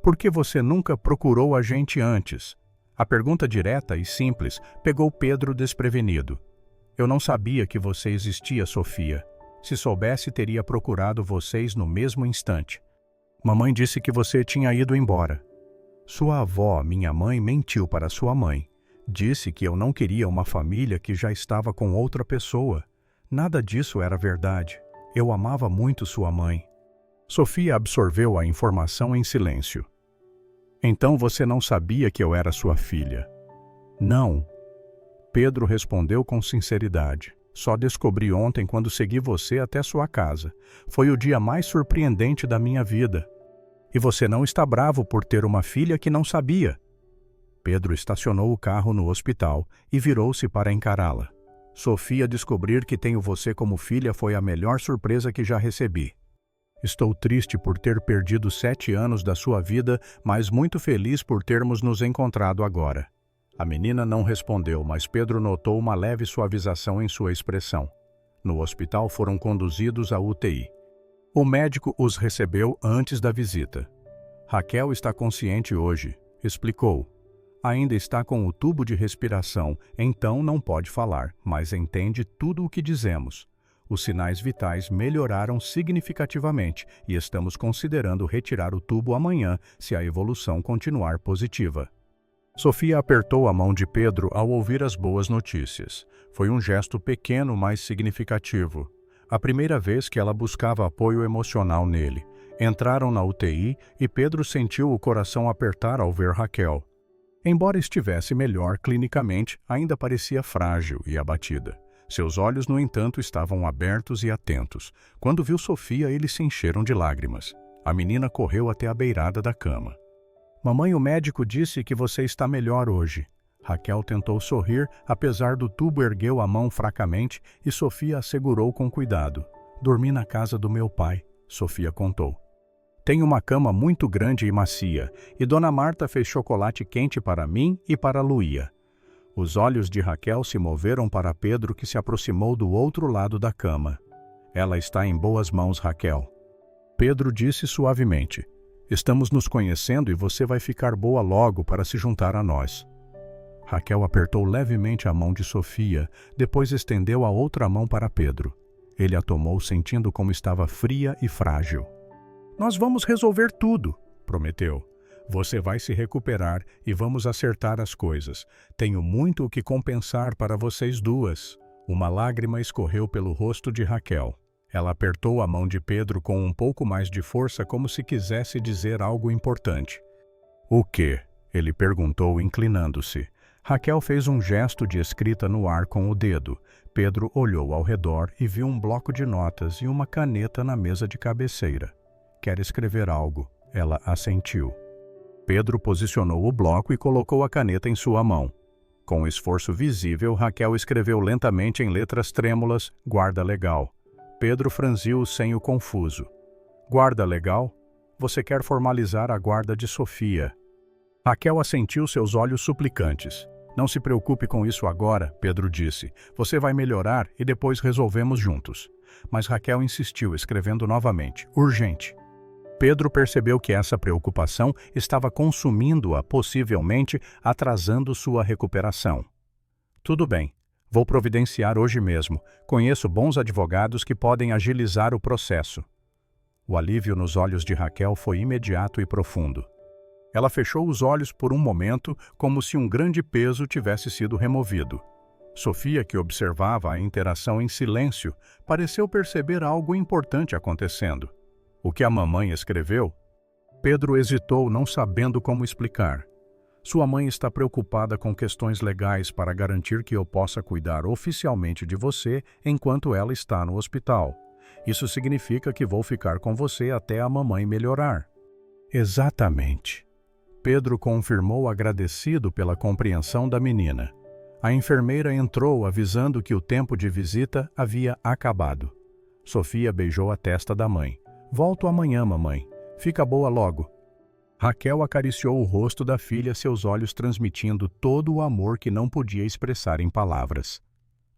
[SPEAKER 1] Por que você nunca procurou a gente antes? A pergunta direta e simples pegou Pedro desprevenido. Eu não sabia que você existia, Sofia. Se soubesse, teria procurado vocês no mesmo instante. Mamãe disse que você tinha ido embora. Sua avó, minha mãe, mentiu para sua mãe. Disse que eu não queria uma família que já estava com outra pessoa. Nada disso era verdade. Eu amava muito sua mãe. Sofia absorveu a informação em silêncio. Então você não sabia que eu era sua filha? Não. Pedro respondeu com sinceridade. Só descobri ontem quando segui você até sua casa. Foi o dia mais surpreendente da minha vida. E você não está bravo por ter uma filha que não sabia? Pedro estacionou o carro no hospital e virou-se para encará-la. Sofia, descobrir que tenho você como filha foi a melhor surpresa que já recebi. Estou triste por ter perdido 7 anos da sua vida, mas muito feliz por termos nos encontrado agora. A menina não respondeu, mas Pedro notou uma leve suavização em sua expressão. No hospital foram conduzidos à UTI. O médico os recebeu antes da visita. Raquel está consciente hoje, explicou. Ainda está com o tubo de respiração, então não pode falar, mas entende tudo o que dizemos. Os sinais vitais melhoraram significativamente e estamos considerando retirar o tubo amanhã se a evolução continuar positiva. Sofia apertou a mão de Pedro ao ouvir as boas notícias. Foi um gesto pequeno, mas significativo. A primeira vez que ela buscava apoio emocional nele. Entraram na UTI e Pedro sentiu o coração apertar ao ver Raquel. Embora estivesse melhor clinicamente, ainda parecia frágil e abatida. Seus olhos, no entanto, estavam abertos e atentos. Quando viu Sofia, eles se encheram de lágrimas. A menina correu até a beirada da cama. Mamãe, o médico disse que você está melhor hoje. Raquel tentou sorrir, apesar do tubo ergueu a mão fracamente e Sofia a segurou com cuidado. Dormi na casa do meu pai, Sofia contou. Tem uma cama muito grande e macia, e Dona Marta fez chocolate quente para mim e para Luía. Os olhos de Raquel se moveram para Pedro, que se aproximou do outro lado da cama. Ela está em boas mãos, Raquel. Pedro disse suavemente. Estamos nos conhecendo e você vai ficar boa logo para se juntar a nós. Raquel apertou levemente a mão de Sofia, depois estendeu a outra mão para Pedro. Ele a tomou sentindo como estava fria e frágil. Nós vamos resolver tudo, prometeu. Você vai se recuperar e vamos acertar as coisas. Tenho muito o que compensar para vocês duas. Uma lágrima escorreu pelo rosto de Raquel. Ela apertou a mão de Pedro com um pouco mais de força, como se quisesse dizer algo importante. O quê? Ele perguntou, inclinando-se. Raquel fez um gesto de escrita no ar com o dedo. Pedro olhou ao redor e viu um bloco de notas e uma caneta na mesa de cabeceira. Quer escrever algo? Ela assentiu. Pedro posicionou o bloco e colocou a caneta em sua mão. Com esforço visível, Raquel escreveu lentamente em letras trêmulas, guarda legal. Pedro franziu o senho confuso. Guarda legal? Você quer formalizar a guarda de Sofia. Raquel assentiu, seus olhos suplicantes. Não se preocupe com isso agora, Pedro disse. Você vai melhorar e depois resolvemos juntos. Mas Raquel insistiu, escrevendo novamente. Urgente. Pedro percebeu que essa preocupação estava consumindo-a, possivelmente atrasando sua recuperação. Tudo bem, vou providenciar hoje mesmo. Conheço bons advogados que podem agilizar o processo. O alívio nos olhos de Raquel foi imediato e profundo. Ela fechou os olhos por um momento, como se um grande peso tivesse sido removido. Sofia, que observava a interação em silêncio, pareceu perceber algo importante acontecendo. O que a mamãe escreveu? Pedro hesitou, não sabendo como explicar. Sua mãe está preocupada com questões legais para garantir que eu possa cuidar oficialmente de você enquanto ela está no hospital. Isso significa que vou ficar com você até a mamãe melhorar. Exatamente. Pedro confirmou, agradecido pela compreensão da menina. A enfermeira entrou avisando que o tempo de visita havia acabado. Sofia beijou a testa da mãe. Volto amanhã, mamãe. Fica boa logo. Raquel acariciou o rosto da filha, seus olhos transmitindo todo o amor que não podia expressar em palavras.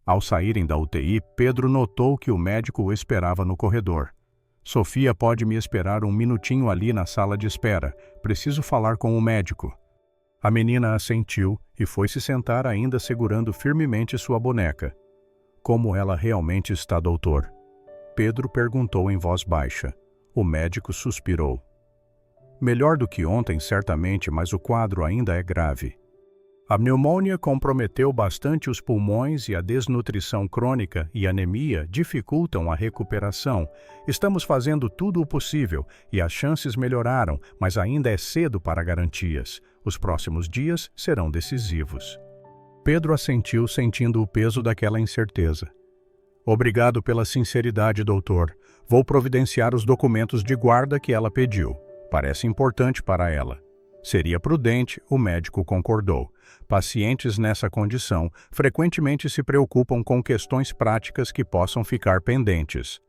[SPEAKER 1] Ao saírem da UTI, Pedro notou que o médico o esperava no corredor. Sofia pode me esperar um minutinho ali na sala de espera. Preciso falar com o médico. A menina assentiu e foi se sentar, ainda segurando firmemente sua boneca. Como ela realmente está, doutor? Pedro perguntou em voz baixa. O médico suspirou. Melhor do que ontem, certamente, mas o quadro ainda é grave. A pneumonia comprometeu bastante os pulmões e a desnutrição crônica e anemia dificultam a recuperação. Estamos fazendo tudo o possível e as chances melhoraram, mas ainda é cedo para garantias. Os próximos dias serão decisivos. Pedro assentiu, sentindo o peso daquela incerteza. Obrigado pela sinceridade, doutor. Vou providenciar os documentos de guarda que ela pediu. Parece importante para ela. Seria prudente, o médico concordou. Pacientes nessa condição frequentemente se preocupam com questões práticas que possam ficar pendentes.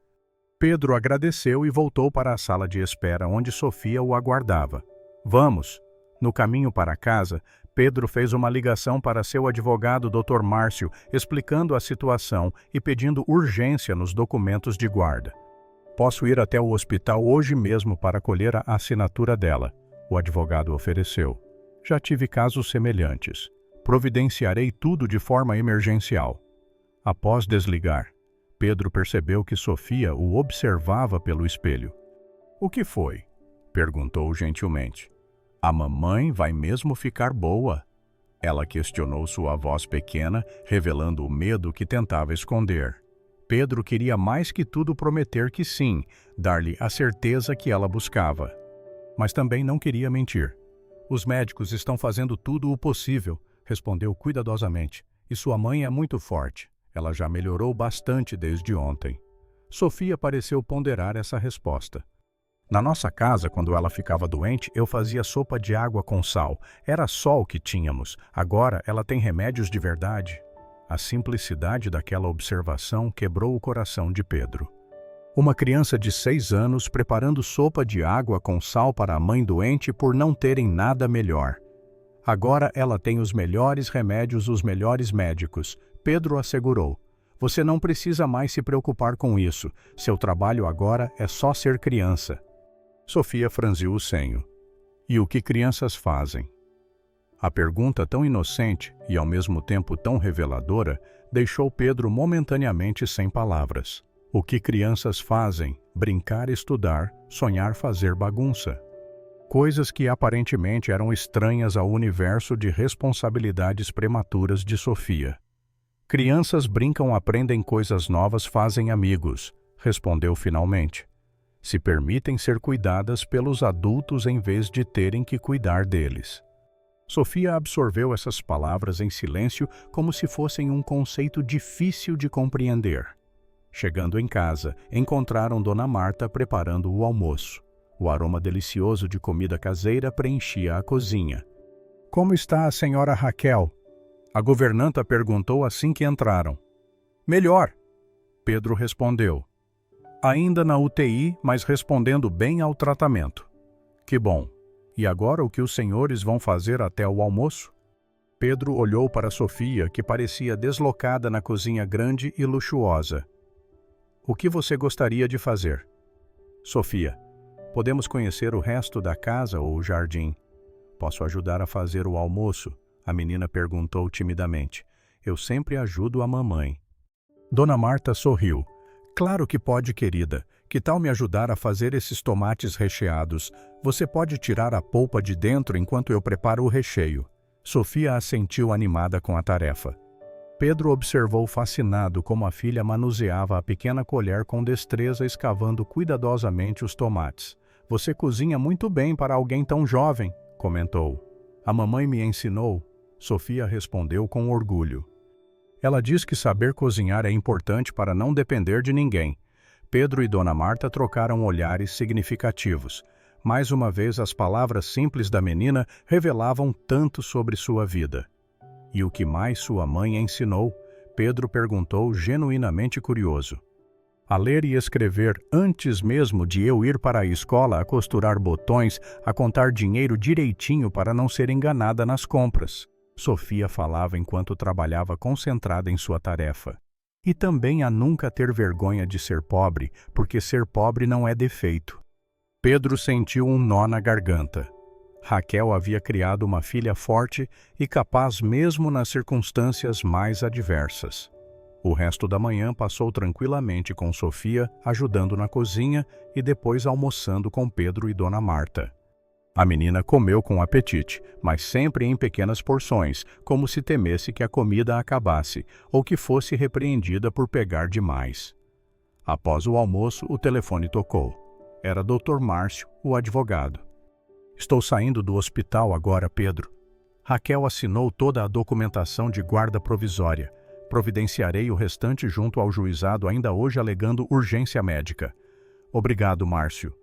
[SPEAKER 1] Pedro agradeceu e voltou para a sala de espera, onde Sofia o aguardava. Vamos! No caminho para casa, Pedro fez uma ligação para seu advogado, Dr. Márcio, explicando a situação e pedindo urgência nos documentos de guarda. Posso ir até o hospital hoje mesmo para colher a assinatura dela, o advogado ofereceu. Já tive casos semelhantes. Providenciarei tudo de forma emergencial. Após desligar, Pedro percebeu que Sofia o observava pelo espelho. O que foi? Perguntou gentilmente. A mamãe vai mesmo ficar boa? Ela questionou sua voz pequena, revelando o medo que tentava esconder. Pedro queria mais que tudo prometer que sim, dar-lhe a certeza que ela buscava. Mas também não queria mentir. Os médicos estão fazendo tudo o possível, respondeu cuidadosamente. E sua mãe é muito forte. Ela já melhorou bastante desde ontem. Sofia pareceu ponderar essa resposta. Na nossa casa, quando ela ficava doente, eu fazia sopa de água com sal. Era só o que tínhamos. Agora ela tem remédios de verdade. A simplicidade daquela observação quebrou o coração de Pedro. Uma criança de 6 anos preparando sopa de água com sal para a mãe doente por não terem nada melhor. Agora ela tem os melhores remédios, os melhores médicos, Pedro assegurou. Você não precisa mais se preocupar com isso. Seu trabalho agora é só ser criança. Sofia franziu o senho. E o que crianças fazem? A pergunta tão inocente e ao mesmo tempo tão reveladora deixou Pedro momentaneamente sem palavras. O que crianças fazem? Brincar, estudar, sonhar, fazer bagunça. Coisas que aparentemente eram estranhas ao universo de responsabilidades prematuras de Sofia. Crianças brincam, aprendem coisas novas, fazem amigos, respondeu finalmente. Se permitem ser cuidadas pelos adultos em vez de terem que cuidar deles. Sofia absorveu essas palavras em silêncio como se fossem um conceito difícil de compreender. Chegando em casa, encontraram Dona Marta preparando o almoço. O aroma delicioso de comida caseira preenchia a cozinha. — Como está a senhora Raquel? A governanta perguntou assim que entraram. — Melhor, Pedro respondeu. Ainda na UTI, mas respondendo bem ao tratamento. — Que bom. E agora o que os senhores vão fazer até o almoço? Pedro olhou para Sofia, que parecia deslocada na cozinha grande e luxuosa. O que você gostaria de fazer? Sofia, podemos conhecer o resto da casa ou o jardim? Posso ajudar a fazer o almoço? A menina perguntou timidamente. Eu sempre ajudo a mamãe. Dona Marta sorriu. Claro que pode, querida. Que tal me ajudar a fazer esses tomates recheados? Você pode tirar a polpa de dentro enquanto eu preparo o recheio. Sofia assentiu animada com a tarefa. Pedro observou fascinado como a filha manuseava a pequena colher com destreza, escavando cuidadosamente os tomates. Você cozinha muito bem para alguém tão jovem, comentou. A mamãe me ensinou, Sofia respondeu com orgulho. Ela diz que saber cozinhar é importante para não depender de ninguém. Pedro e Dona Marta trocaram olhares significativos. Mais uma vez, as palavras simples da menina revelavam tanto sobre sua vida. E o que mais sua mãe ensinou? Pedro perguntou, genuinamente curioso. A ler e escrever antes mesmo de eu ir para a escola, a costurar botões, a contar dinheiro direitinho para não ser enganada nas compras. Sofia falava enquanto trabalhava concentrada em sua tarefa. E também a nunca ter vergonha de ser pobre, porque ser pobre não é defeito. Pedro sentiu um nó na garganta. Raquel havia criado uma filha forte e capaz mesmo nas circunstâncias mais adversas. O resto da manhã passou tranquilamente com Sofia, ajudando na cozinha e depois almoçando com Pedro e Dona Marta. A menina comeu com apetite, mas sempre em pequenas porções, como se temesse que a comida acabasse ou que fosse repreendida por pegar demais. Após o almoço, o telefone tocou. Era Dr. Márcio, o advogado. Estou saindo do hospital agora, Pedro. Raquel assinou toda a documentação de guarda provisória. Providenciarei o restante junto ao juizado ainda hoje alegando urgência médica. Obrigado, Márcio.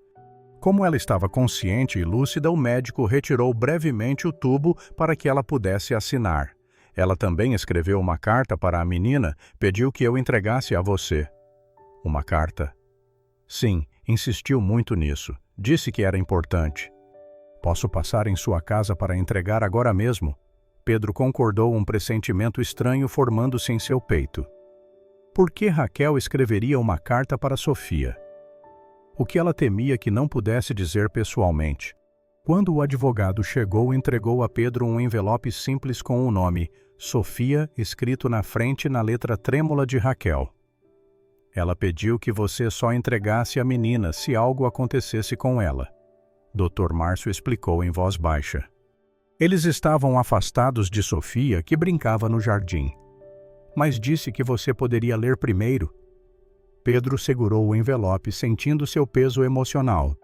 [SPEAKER 1] Como ela estava consciente e lúcida, o médico retirou brevemente o tubo para que ela pudesse assinar. Ela também escreveu uma carta para a menina, pediu que eu entregasse a você. Uma carta? Sim, insistiu muito nisso. Disse que era importante. Posso passar em sua casa para entregar agora mesmo? Pedro concordou, um pressentimento estranho formando-se em seu peito. Por que Raquel escreveria uma carta para Sofia? O que ela temia que não pudesse dizer pessoalmente. Quando o advogado chegou, entregou a Pedro um envelope simples com o nome Sofia escrito na frente na letra trêmula de Raquel. Ela pediu que você só entregasse a menina se algo acontecesse com ela. Dr. Márcio explicou em voz baixa. Eles estavam afastados de Sofia, que brincava no jardim. Mas disse que você poderia ler primeiro. Pedro segurou o envelope, sentindo seu peso emocional.